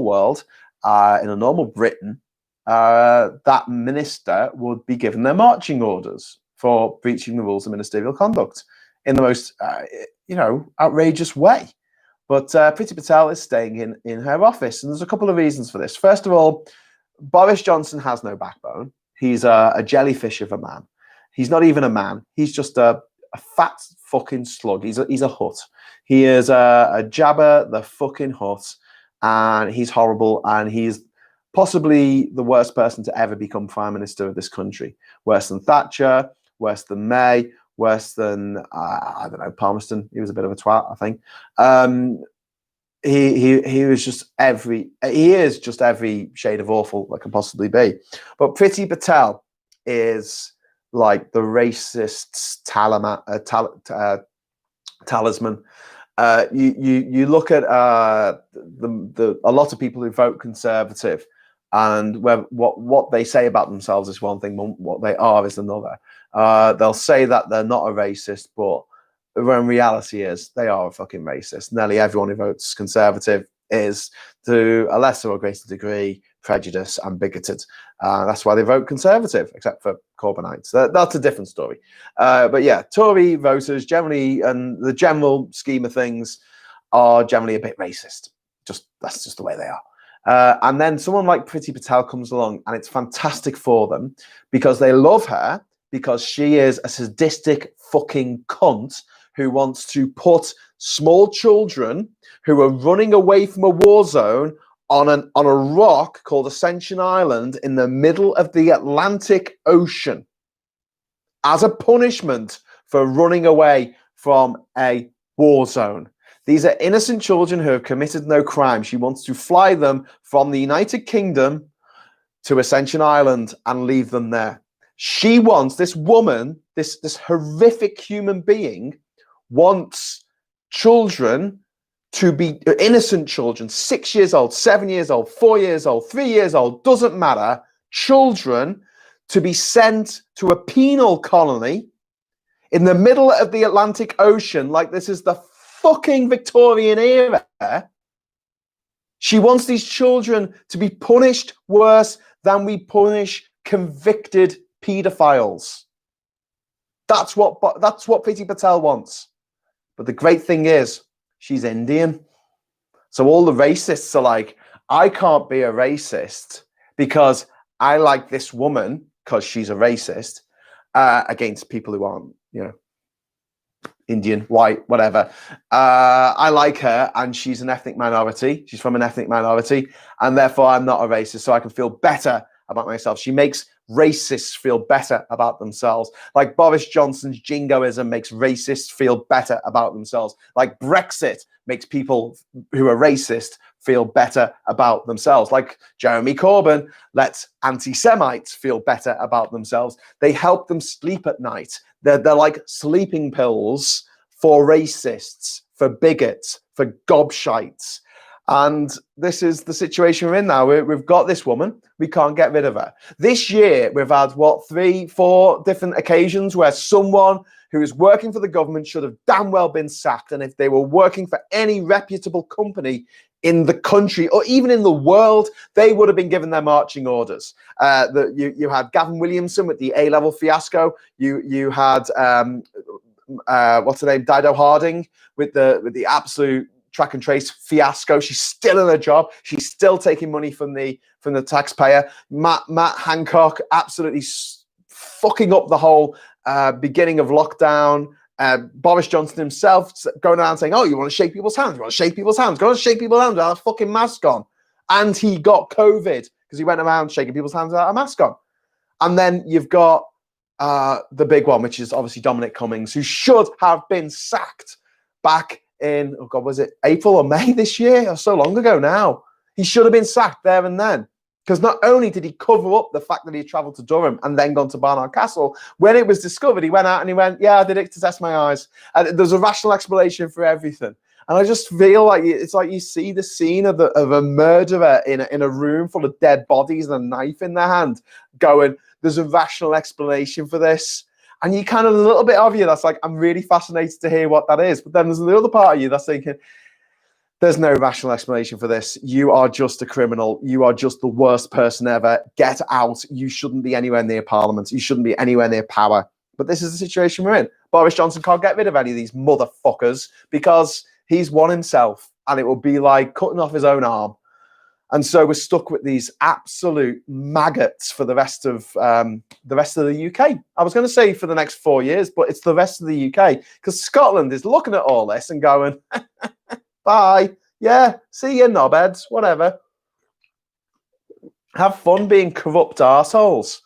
world, in a normal Britain, that minister would be given their marching orders for breaching the rules of ministerial conduct in the most, outrageous way. But Priti Patel is staying in her office, and there's a couple of reasons for this. First of all, Boris Johnson has no backbone. He's a jellyfish of a man. He's not even a man. He's just a fat fucking slug. He's a hut. He is a Jabba the fucking Hutt, and he's horrible, and he's possibly the worst person to ever become prime minister of this country. Worse than Thatcher, worse than May, worse than I don't know, Palmerston. He was a bit of a twat, I think. He is just every shade of awful that can possibly be. But Priti Patel is like the racist's talisman. You look at a lot of people who vote Conservative, and what they say about themselves is one thing, what they are is another. They'll say that they're not a racist, but when reality is they are a fucking racist. Nearly everyone who votes Conservative is, to a lesser or greater degree, prejudiced and bigoted. That's why they vote Conservative, except for Corbynites. That's a different story. But yeah, Tory voters generally, and the general scheme of things, are generally a bit racist. That's just the way they are. And then someone like Priti Patel comes along, and it's fantastic for them because they love her, because she is a sadistic fucking cunt who wants to put small children who are running away from a war zone on a rock called Ascension Island in the middle of the Atlantic Ocean as a punishment for running away from a war zone. These are innocent children who have committed no crime. She wants to fly them from the United Kingdom to Ascension Island and leave them there. She wants, this woman, this horrific human being, wants children to be innocent children, 6 years old, 7 years old, 4 years old, 3 years old, doesn't matter, children to be sent to a penal colony in the middle of the Atlantic Ocean, like this is the fucking Victorian era. She wants these children to be punished worse than we punish convicted pedophiles. That's what Priti Patel wants. But the great thing is, she's Indian. So all the racists are like, I can't be a racist because I like this woman because she's a racist against people who aren't, Indian, white, whatever. I like her and she's an ethnic minority. She's from an ethnic minority and therefore I'm not a racist, so I can feel better about myself. She makes racists feel better about themselves. Like Boris Johnson's jingoism makes racists feel better about themselves. Like Brexit makes people who are racist feel better about themselves. Like Jeremy Corbyn lets anti-Semites feel better about themselves. They help them sleep at night. They're like sleeping pills for racists, for bigots, for gobshites. And this is the situation we're in now. We've got this woman. We can't get rid of her. This year, we've had, 3, 4 different occasions where someone who is working for the government should have damn well been sacked. And if they were working for any reputable company in the country or even in the world, they would have been given their marching orders. You had Gavin Williamson with the A-level fiasco. You had, what's her name, Dido Harding with the absolute track and trace fiasco. She's still in her job. She's still taking money from the taxpayer. Matt Hancock absolutely fucking up the whole beginning of lockdown. Boris Johnson himself going around saying, "Oh, you want to shake people's hands? You want to shake people's hands? Go and shake people's hands without a fucking mask on." And he got COVID because he went around shaking people's hands without a mask on. And then you've got the big one, which is obviously Dominic Cummings, who should have been sacked back in, oh God, was it April or May this year? Or so long ago now. He should have been sacked there and then. Because not only did he cover up the fact that he traveled to Durham and then gone to Barnard Castle, when it was discovered, he went out and he went, "Yeah, I did it to test my eyes." And there's a rational explanation for everything. And I just feel like it's like you see the scene of a murderer in a room full of dead bodies and a knife in their hand going, there's a rational explanation for this. And you kind of, a little bit of you that's like, I'm really fascinated to hear what that is. But then there's the other part of you that's thinking, there's no rational explanation for this. You are just a criminal. You are just the worst person ever. Get out. You shouldn't be anywhere near Parliament. You shouldn't be anywhere near power. But this is the situation we're in. Boris Johnson can't get rid of any of these motherfuckers because he's won himself, and it will be like cutting off his own arm. And so we're stuck with these absolute maggots for the rest of the UK. I was going to say for the next 4 years, but it's the rest of the UK because Scotland is looking at all this and going, bye. Yeah, see you, knobheads, whatever. Have fun being corrupt arseholes.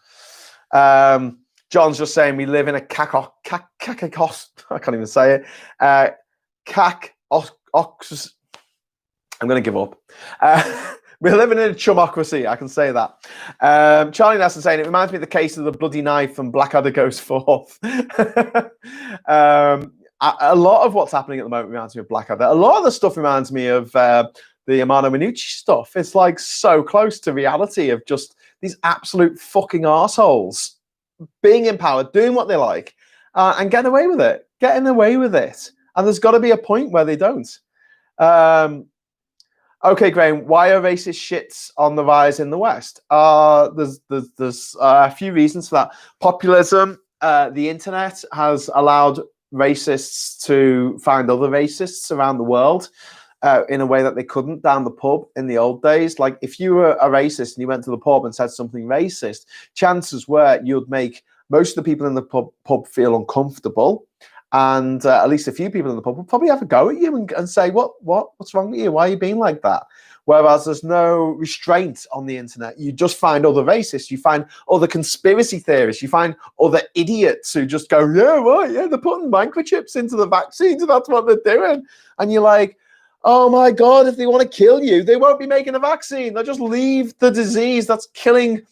John's just saying we live in a I can't even say it. I'm going to give up. We're living in a chumocracy, I can say that. Charlie Nelson saying, it reminds me of the case of the bloody knife and Blackadder goes forth. A lot of what's happening at the moment reminds me of Blackadder. A lot of the stuff reminds me of the Amano Minucci stuff. It's like so close to reality of just these absolute fucking arseholes being in power, doing what they like, and getting away with it. And there's got to be a point where they don't. Okay, Graham, why are racist shits on the rise in the West? There's a few reasons for that. Populism, the internet has allowed racists to find other racists around the world in a way that they couldn't down the pub in the old days. Like if you were a racist and you went to the pub and said something racist, chances were you'd make most of the people in the pub feel uncomfortable. And at least a few people in the pub will probably have a go at you and say, what's wrong with you? Why are you being like that? Whereas there's no restraint on the internet. You just find other racists. You find other conspiracy theorists. You find other idiots who just go, yeah, right, yeah, they're putting microchips into the vaccines and that's what they're doing. And you're like, oh my God, if they want to kill you, they won't be making a vaccine. They'll just leave the disease that's killing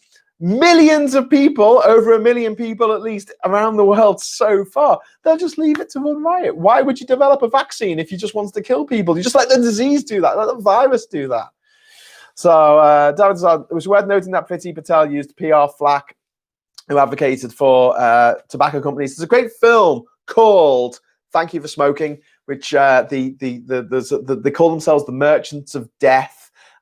millions of people, over 1 million people at least around the world so far. They'll just leave it to run riot. Why would you develop a vaccine if you just want to kill people? You just let the disease do that, let the virus do that. So it was worth noting that Priti Patel used PR flack who advocated for tobacco companies. There's a great film called Thank You for Smoking, which they call themselves the Merchants of Death.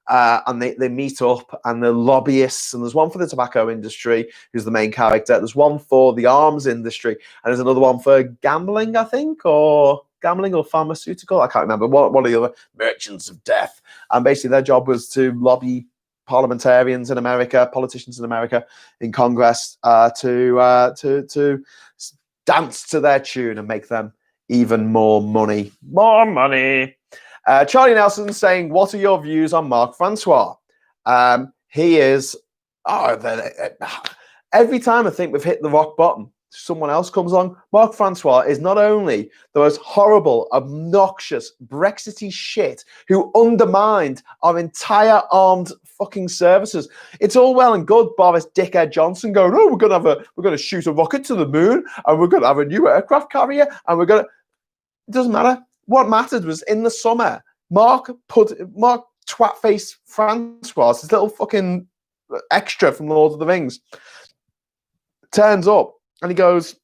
And they meet up and they're lobbyists, and there's one for the tobacco industry who's the main character, there's one for the arms industry, and there's another one for gambling, I think, or gambling or pharmaceutical. I can't remember. One of the other merchants of death. And basically their job was to lobby parliamentarians in America, politicians in America, in Congress, to dance to their tune and make them even more money. More money. Charlie Nelson saying, what are your views on Marc Francois? He is... every time I think we've hit the rock bottom, someone else comes along. Marc Francois is not only the most horrible, obnoxious, Brexity shit who undermined our entire armed fucking services. It's all well and good Boris Dickhead Johnson going, oh, we're gonna shoot a rocket to the moon, and we're gonna have a new aircraft carrier, and we're gonna... It doesn't matter. What mattered was in the summer, Mark Twatface Francois, this little fucking extra from Lord of the Rings, turns up and he goes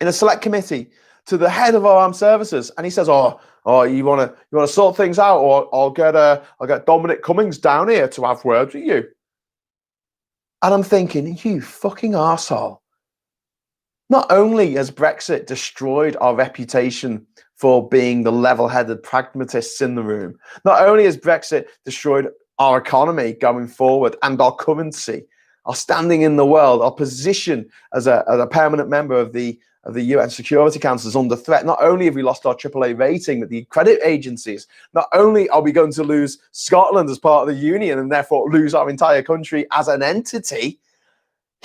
in a select committee to the head of our armed services, and he says, "Oh, you want to sort things out, or I'll get Dominic Cummings down here to have words with you." And I'm thinking, you fucking arsehole. Not only has Brexit destroyed our reputation for being the level-headed pragmatists in the room, not only has Brexit destroyed our economy going forward and our currency, our standing in the world, our position as a permanent member of the UN Security Council is under threat. Not only have we lost our AAA rating with the credit agencies, not only are we going to lose Scotland as part of the Union and therefore lose our entire country as an entity,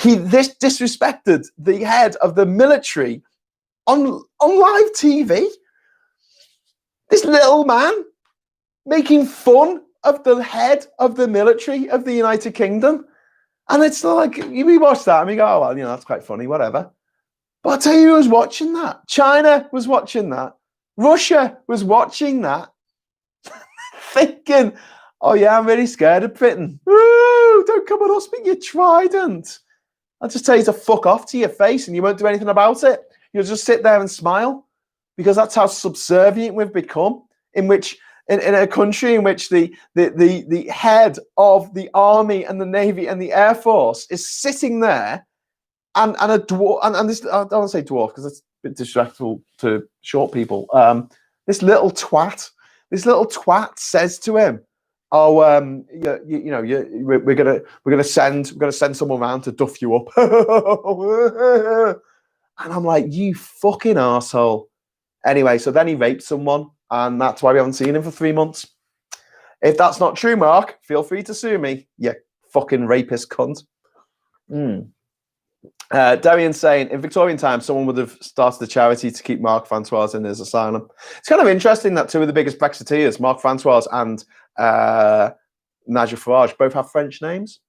this disrespected the head of the military on live TV. This little man making fun of the head of the military of the United Kingdom. And it's like, we watch that and we go, oh, well, that's quite funny, whatever. But I'll tell you who was watching that. China was watching that. Russia was watching that. Thinking, oh yeah, I'm really scared of Britain. Woo, don't come on us with your trident. I'll just tell you to fuck off to your face and you won't do anything about it. You'll just sit there and smile, because that's how subservient we've become, in a country in which the head of the army and the navy and the air force is sitting there, and a dwarf, and this, I don't want to say dwarf because it's a bit disrespectful to short people. This little twat says to him, "Oh, we're gonna send someone around to duff you up," and I'm like, you fucking arsehole. Anyway, so then he raped someone, and that's why we haven't seen him for 3 months. If that's not true, Mark, feel free to sue me, you fucking rapist cunt. Darian saying, in Victorian times, someone would have started a charity to keep Marc Francois in his asylum. It's kind of interesting that two of the biggest Brexiteers, Marc Francois and Nigel Farage, both have French names.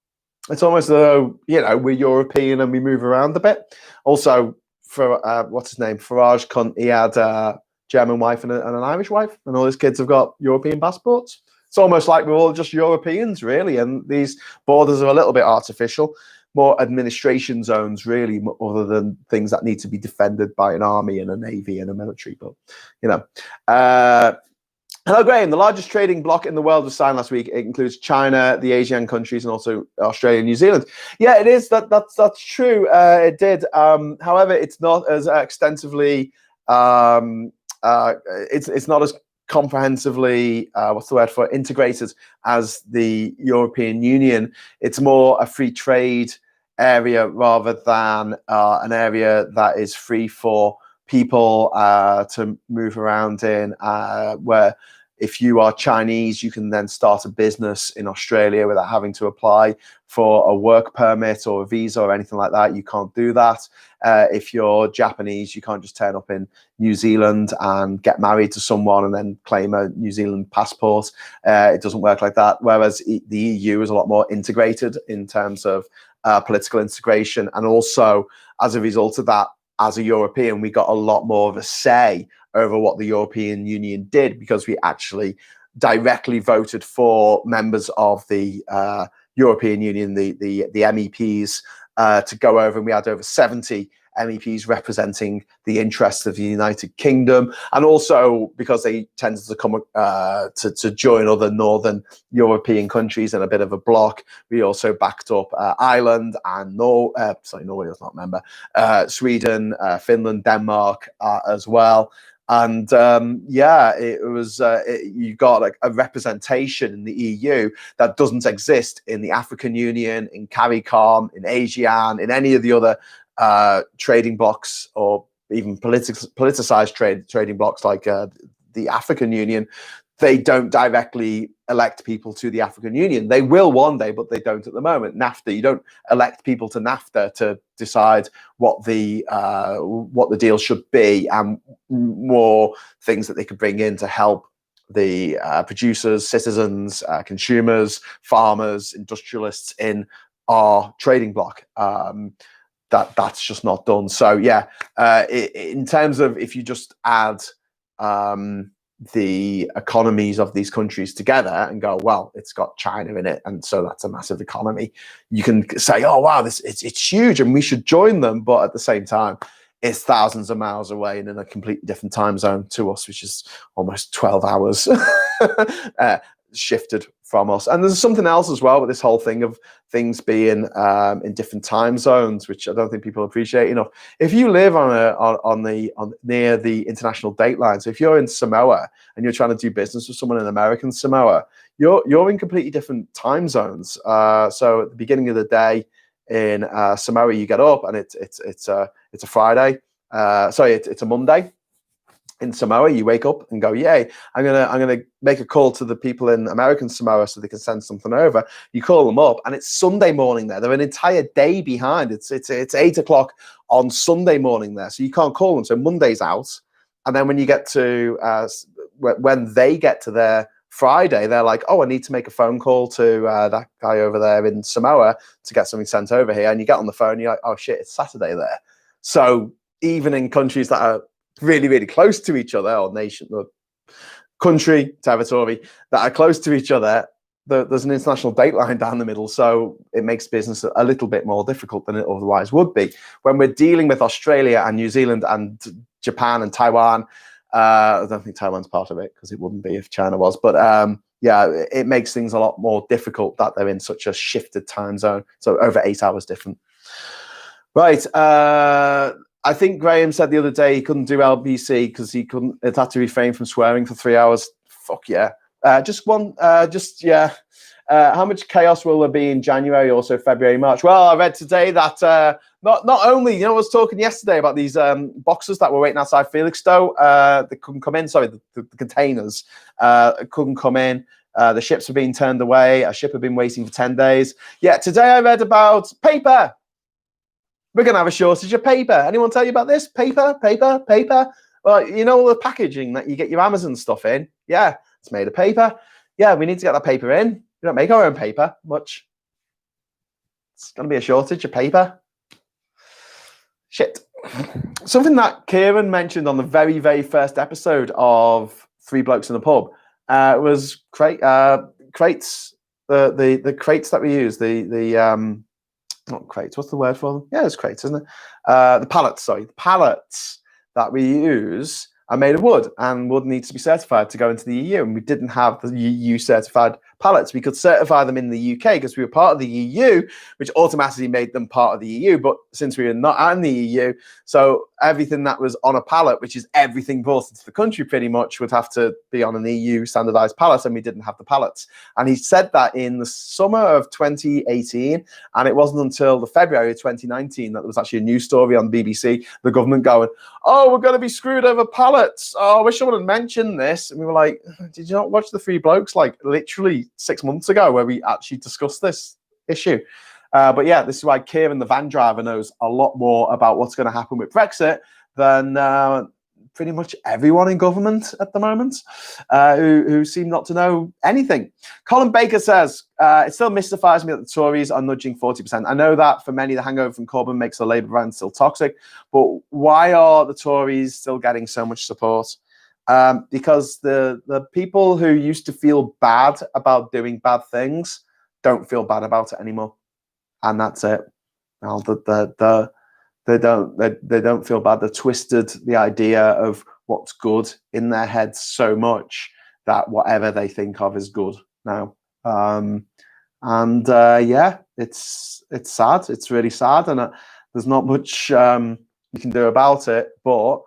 It's almost as though, we're European and we move around a bit. Also, for what's his name, Farage cunt, he had a German wife and an Irish wife, and all his kids have got European passports. It's almost like we're all just Europeans, really, and these borders are a little bit artificial, more administration zones, really, other than things that need to be defended by an army and a navy and a military. But hello, Graham. The largest trading bloc in the world was signed last week. It includes China, the Asian countries, and also Australia and New Zealand. Yeah, it is. That's true. It did. However, it's not as extensively. It's not as comprehensively. What's the word for it? Integrated as the European Union. It's more a free trade area rather than an area that is free for people to move around in, where if you are Chinese, you can then start a business in Australia without having to apply for a work permit or a visa or anything like that. You can't do that. If you're Japanese, you can't just turn up in New Zealand and get married to someone and then claim a New Zealand passport. It doesn't work like that. Whereas the EU is a lot more integrated in terms of political integration. And also, as a result of that, as a European, we got a lot more of a say over what the European Union did, because we actually directly voted for members of the European Union, the MEPs, to go over, and we had over 70 MEPs representing the interests of the United Kingdom, and also because they tended to come to join other northern European countries in a bit of a bloc, we also backed up Ireland and Norway was not a member, Sweden, Finland, Denmark as well. And yeah, it was you got like a representation in the EU that doesn't exist in the African Union, in CARICOM, in ASEAN, in any of the other trading blocks, or even politicized trading blocks like the African Union. They don't directly elect people to the African Union. They will one day, but they don't at the moment. NAFTA, you don't elect people to NAFTA to decide what the deal should be and more things that they could bring in to help the producers, citizens, consumers, farmers, industrialists in our trading bloc. That's just not done. So yeah, in terms of if you just add the economies of these countries together and go, well, it's got China in it, and so that's a massive economy. You can say, oh wow, it's huge, and we should join them. But at the same time, it's thousands of miles away and in a completely different time zone to us, which is almost 12 hours shifted from us. And there's something else as well with this whole thing of things being in different time zones, which I don't think people appreciate enough. If you live near the international date line, so if you're in Samoa and you're trying to do business with someone in American Samoa, you're in completely different time zones. So at the beginning of the day in Samoa, you get up and it's a Friday. It's a Monday. In Samoa, you wake up and go, yay, I'm gonna make a call to the people in American Samoa so they can send something over. You call them up and it's Sunday morning there. They're an entire day behind. It's 8 o'clock on Sunday morning there. So you can't call them. So Monday's out. And then when you get to when they get to their Friday, they're like, oh, I need to make a phone call to that guy over there in Samoa to get something sent over here. And you get on the phone, you're like, oh shit, it's Saturday there. So even in countries that are really, really close to each other, or nation, or country, territory that are close to each other, there's an international date line down the middle, so it makes business a little bit more difficult than it otherwise would be. When we're dealing with Australia and New Zealand and Japan and Taiwan, I don't think Taiwan's part of it because it wouldn't be if China was, but yeah, it makes things a lot more difficult that they're in such a shifted time zone, so over 8 hours different. Right. I think Graham said the other day he couldn't do LBC because it had to refrain from swearing for 3 hours. Fuck yeah. How much chaos will there be in January, also February, March? Well, I read today that not only, I was talking yesterday about these boxes that were waiting outside Felixstowe, they couldn't come in, sorry, the containers couldn't come in. The ships were being turned away. A ship had been waiting for 10 days. Yeah, today I read about paper. We're going to have a shortage of paper. Anyone tell you about this? Paper. Well, you know all the packaging that you get your Amazon stuff in? Yeah, it's made of paper. Yeah, we need to get that paper in. We don't make our own paper much. It's going to be a shortage of paper. Shit. Something that Kieran mentioned on the very, very first episode of Three Blokes in a Pub was crates. The crates that we use, not crates, what's the word for them? Yeah, it's crates, isn't it? The pallets that we use are made of wood, and wood needs to be certified to go into the EU, and we didn't have the EU certified pallets. We could certify them in the UK because we were part of the EU, which automatically made them part of the EU, but since we were not in the EU, so everything that was on a pallet, which is everything brought into the country pretty much, would have to be on an EU standardized pallet, and we didn't have the pallets. And he said that in the summer of 2018, and it wasn't until the February of 2019 that there was actually a news story on BBC, the government going, oh, we're going to be screwed over pallets. Oh, I wish I would have mentioned this. And we were like, did you not watch the Three Blokes like literally 6 months ago where we actually discussed this issue? But yeah, this is why Kieran, the van driver, knows a lot more about what's going to happen with Brexit than pretty much everyone in government at the moment, who seem not to know anything. Colin Baker says, it still mystifies me that the Tories are nudging 40%. I know that for many, the hangover from Corbyn makes the Labour brand still toxic, but why are the Tories still getting so much support? Because the people who used to feel bad about doing bad things don't feel bad about it anymore. And that's it. Now, they don't feel bad. They've twisted the idea of what's good in their heads so much that whatever they think of is good now. Yeah, it's sad. It's really sad, and there's not much you can do about it. But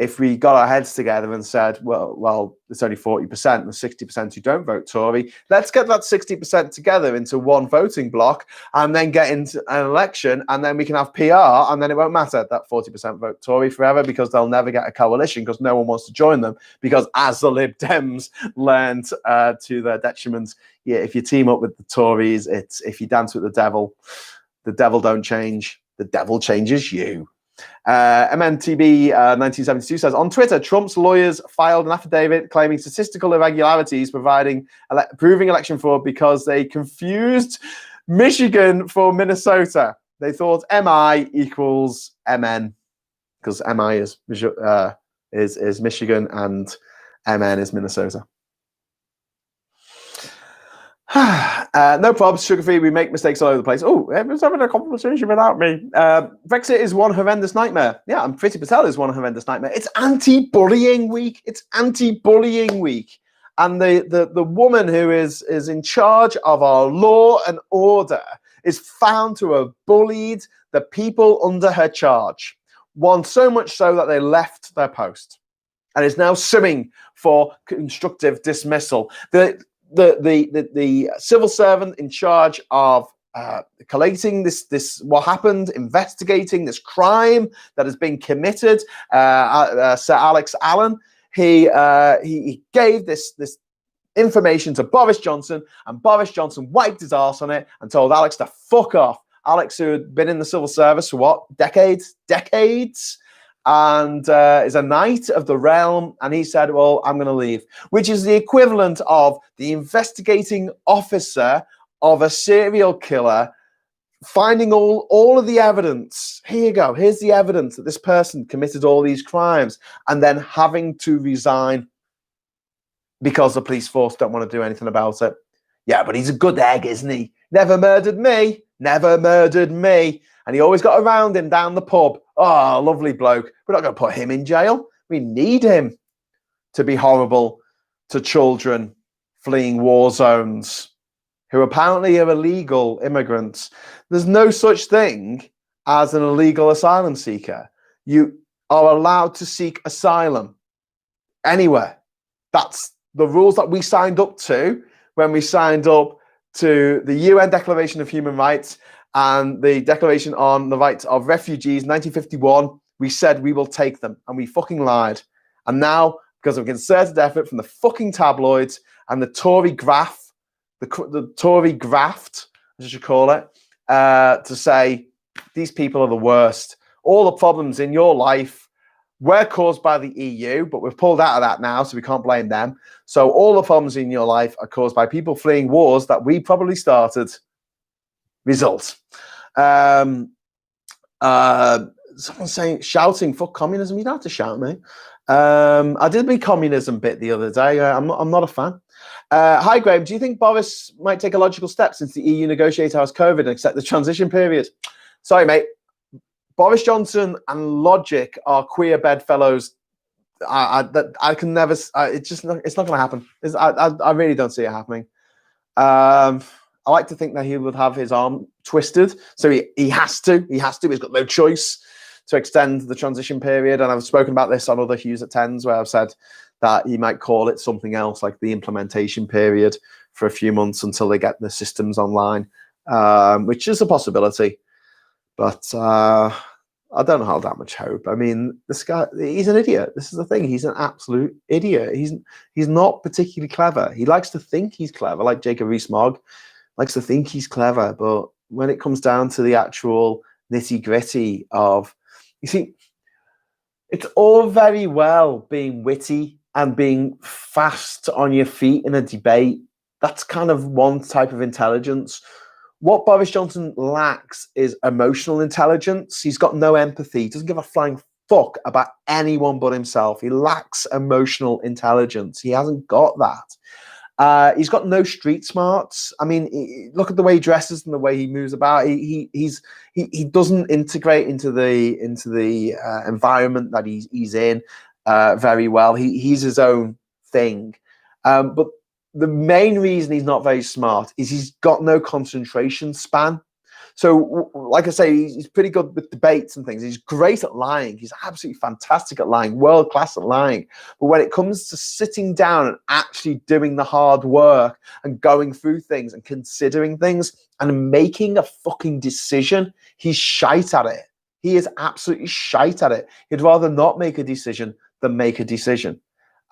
if we got our heads together and said, well, it's only 40% and 60% who don't vote Tory, let's get that 60% together into one voting block and then get into an election, and then we can have PR, and then it won't matter that 40% vote Tory forever, because they'll never get a coalition because no one wants to join them, because as the Lib Dems learned to their detriment, yeah, if you team up with the Tories, it's if you dance with the devil don't change, the devil changes you. MNTB 1972 says, on Twitter, Trump's lawyers filed an affidavit claiming statistical irregularities proving election fraud because they confused Michigan for Minnesota. They thought MI equals MN, because MI is Michigan and MN is Minnesota. No problems, sugar-free. We make mistakes all over the place. Oh, everyone's having a conversation without me. Brexit is one horrendous nightmare. Yeah, and Priti Patel is one horrendous nightmare. It's anti-bullying week. It's anti-bullying week. And the woman who is in charge of our law and order is found to have bullied the people under her charge. One so much so that they left their post and is now suing for constructive dismissal. The civil servant in charge of collating this what happened, investigating this crime that has been committed, Sir Alex Allan, he gave this information to Boris Johnson, and Boris Johnson wiped his arse on it and told Alex to fuck off. Alex, who had been in the civil service for what, decades, and is a knight of the realm, and he said, well, I'm going to leave, which is the equivalent of the investigating officer of a serial killer finding all of the evidence. Here you go, here's the evidence that this person committed all these crimes, and then having to resign because the police force don't want to do anything about it. Yeah, but he's a good egg, isn't he? Never murdered me. And he always got around him down the pub. Oh, lovely bloke. We're not going to put him in jail. We need him to be horrible to children fleeing war zones who apparently are illegal immigrants. There's no such thing as an illegal asylum seeker. You are allowed to seek asylum anywhere. That's the rules that we signed up to when we signed up to the UN Declaration of Human Rights and the Declaration on the Rights of Refugees, 1951. We said we will take them, and we fucking lied. And now, because of a concerted effort from the fucking tabloids and the Tory graft, the Tory graft, as you should call it, to say these people are the worst. All the problems in your life were caused by the EU, but we've pulled out of that now, so we can't blame them. So all the problems in your life are caused by people fleeing wars that we probably started. Result. Someone saying, shouting, fuck communism. You don't have to shout, mate. I did the communism bit the other day. I'm not a fan. Hi, Graham. Do you think Boris might take a logical step since the EU negotiates out COVID and accept the transition period? Sorry, mate. Boris Johnson and Logic are queer bedfellows. I can never. It's not going to happen. I really don't see it happening. I like to think that he would have his arm twisted, so he has to. He's got no choice to extend the transition period. And I've spoken about this on other Hughes at Tens, where I've said that he might call it something else, like the implementation period for a few months until they get the systems online, which is a possibility. But I don't hold that much hope. I mean, this guy, he's an idiot. This is the thing. He's an absolute idiot. He's not particularly clever. He likes to think he's clever, like Jacob Rees-Mogg likes to think he's clever. But when it comes down to the actual nitty-gritty of, you see, it's all very well being witty and being fast on your feet in a debate. That's kind of one type of intelligence. What Boris Johnson lacks is emotional intelligence. He's got no empathy. He doesn't give a flying fuck about anyone but himself. He lacks emotional intelligence. He hasn't got that. He's got no street smarts. I mean, look at the way he dresses and the way he moves about. He doesn't integrate into the environment that he's in very well. He's his own thing. But the main reason he's not very smart is he's got no concentration span. So, like I say, he's pretty good with debates and things. He's great at lying. He's absolutely fantastic at lying, world class at lying. But when it comes to sitting down and actually doing the hard work and going through things and considering things and making a fucking decision, he's shite at it. He is absolutely shite at it. He'd rather not make a decision than make a decision.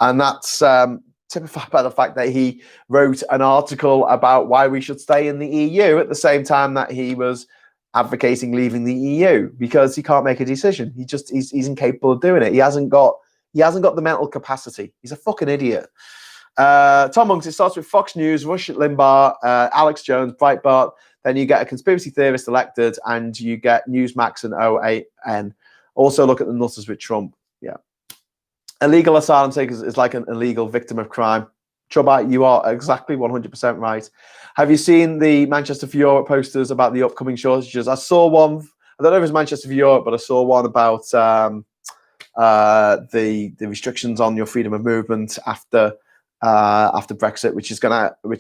And that's typified by the fact that he wrote an article about why we should stay in the EU at the same time that he was advocating leaving the EU, because he can't make a decision. He's incapable of doing it. He hasn't got the mental capacity. He's a fucking idiot. Tom Monks, it starts with Fox News, Rush Limbaugh, Alex Jones, Breitbart. Then you get a conspiracy theorist elected, and you get Newsmax and OAN. Also look at the nutters with Trump. Yeah. Illegal asylum seekers is like an illegal victim of crime. Chubba, you are exactly 100% right. Have you seen the Manchester for Europe posters about the upcoming shortages? I saw one. I don't know if it's Manchester for Europe, but I saw one about the restrictions on your freedom of movement after Brexit, which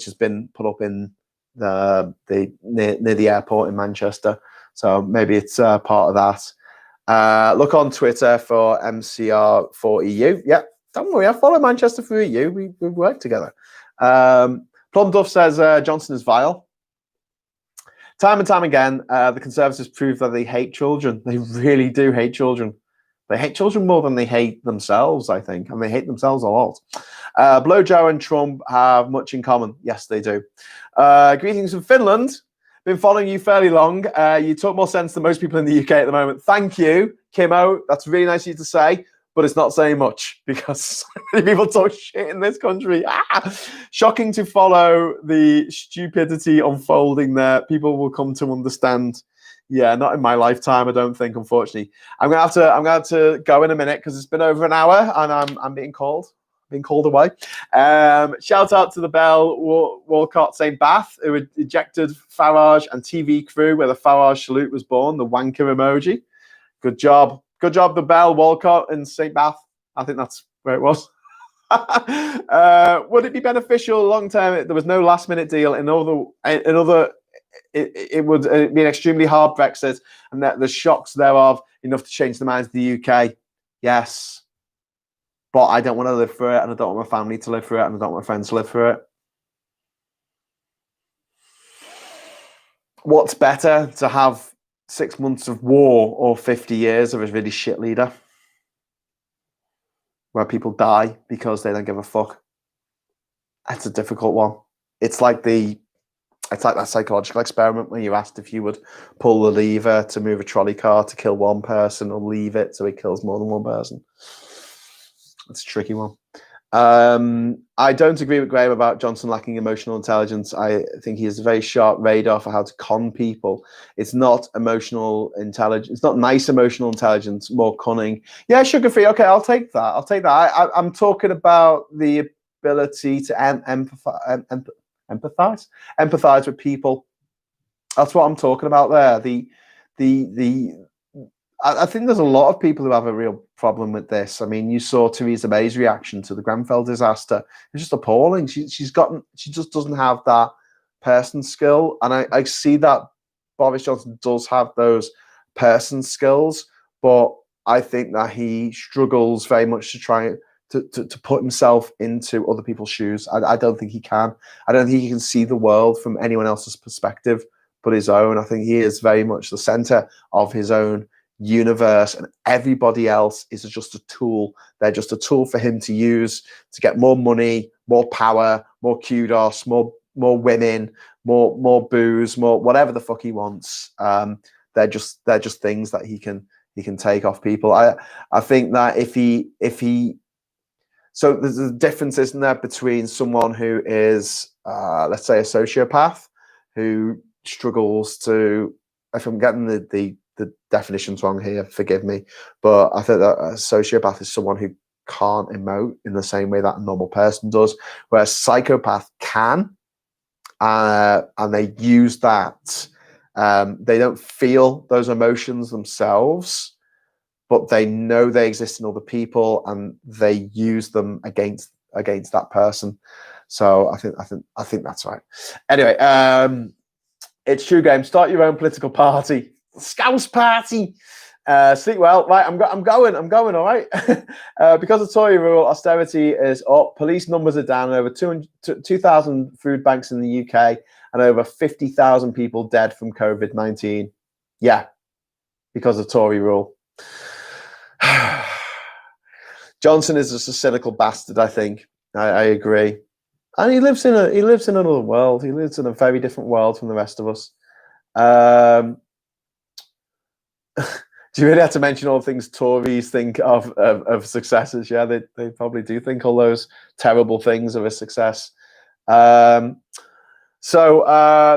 has been put up in the near the airport in Manchester. So maybe it's part of that. Look on Twitter for MCR4EU. Yeah, don't worry, I follow Manchester for EU. We work together. Plum Duff says Johnson is vile. Time and time again, the Conservatives prove that they hate children. They really do hate children. They hate children more than they hate themselves, I think, and they hate themselves a lot. Blowjoe and Trump have much in common. Yes, they do. Greetings from Finland. Been following you fairly long. You talk more sense than most people in the UK at the moment. Thank you, Kimo. That's really nice of you to say, but it's not saying much because so many people talk shit in this country. Shocking to follow the stupidity unfolding there. People will come to understand. Yeah, not in my lifetime, I don't think, unfortunately. I'm gonna have to go in a minute because it's been over an hour and I'm being called away. Shout out to the Bell Walcott St. Bath, who ejected Farage and TV crew where the Farage salute was born, the wanker emoji. Good job, the Bell Walcott in St. Bath. I think that's where it was. Would it be beneficial long term? There was no last minute deal. It would be an extremely hard Brexit, and that the shocks thereof enough to change the minds of the UK. Yes. But I don't want to live through it, and I don't want my family to live through it, and I don't want my friends to live through it. What's better, to have 6 months of war or 50 years of a really shit leader where people die because they don't give a fuck? That's a difficult one. It's like that psychological experiment where you asked if you would pull the lever to move a trolley car to kill one person or leave it so it kills more than one person. It's a tricky one. I don't agree with Graham about Johnson lacking emotional intelligence. I think he has a very sharp radar for how to con people. It's not emotional intelligence. It's not nice emotional intelligence, more cunning. Yeah, sugar-free. Okay, I'll take that. I'm talking about the ability to empathize with people. That's what I'm talking about there. I think there's a lot of people who have a real problem with this. I mean, you saw Theresa May's reaction to the Grenfell disaster. It's just appalling. She just doesn't have that person skill. And I see that Boris Johnson does have those person skills, but I think that he struggles very much to try to put himself into other people's shoes. I don't think he can. I don't think he can see the world from anyone else's perspective but his own. I think he is very much the center of his own universe, and everybody else is just a tool. They're just a tool for him to use to get more money, more power, more kudos, more women, more booze, more whatever the fuck he wants. They're just things that he can take off people. I think that if he so there's a difference, isn't there, between someone who is let's say a sociopath who struggles to, if I'm getting the definitions wrong here, forgive me, but I think that a sociopath is someone who can't emote in the same way that a normal person does, whereas psychopath can, and they use that. They don't feel those emotions themselves, but they know they exist in other people, and they use them against that person. So I think that's right. Anyway, It's true, game. Start your own political party. Scouse party. Sleep well. Right, I'm going. All right. Because of Tory rule, austerity is up. Police numbers are down. Over 2,000 food banks in the UK, and over 50,000 people dead from COVID-19. Yeah, because of Tory rule. Johnson is just a cynical bastard. I think. I agree. And he lives in another world. He lives in a very different world from the rest of us. Do you really have to mention all the things Tories think of successes? Yeah, they probably do think all those terrible things of a success. So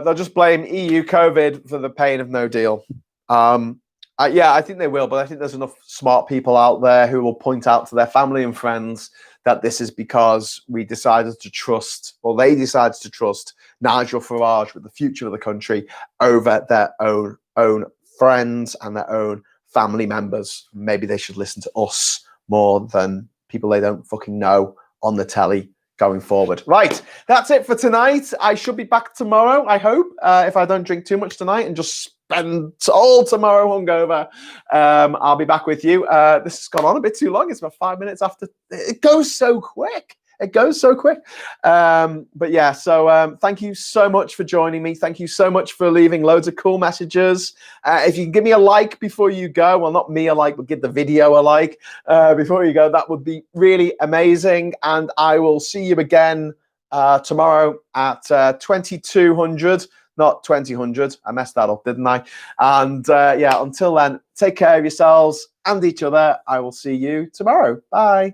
they'll just blame EU COVID for the pain of no deal. Yeah, I think they will, but I think there's enough smart people out there who will point out to their family and friends that this is because we decided to trust, or they decided to trust Nigel Farage with the future of the country over their own friends and their own family members. Maybe they should listen to us more than people they don't fucking know on the telly going forward. Right, that's it for tonight. I should be back tomorrow, I hope, if I don't drink too much tonight and just spend all tomorrow hungover. I'll be back with you. This has gone on a bit too long. It's about 5 minutes after. It goes so quick. It goes so quick. But yeah, so thank you so much for joining me. Thank you so much for leaving loads of cool messages. If you can give me a like before you go, well, not me a like, but give the video a like before you go, that would be really amazing. And I will see you again tomorrow at 2200, not 2000. I messed that up, didn't I? And yeah, until then, take care of yourselves and each other. I will see you tomorrow. Bye.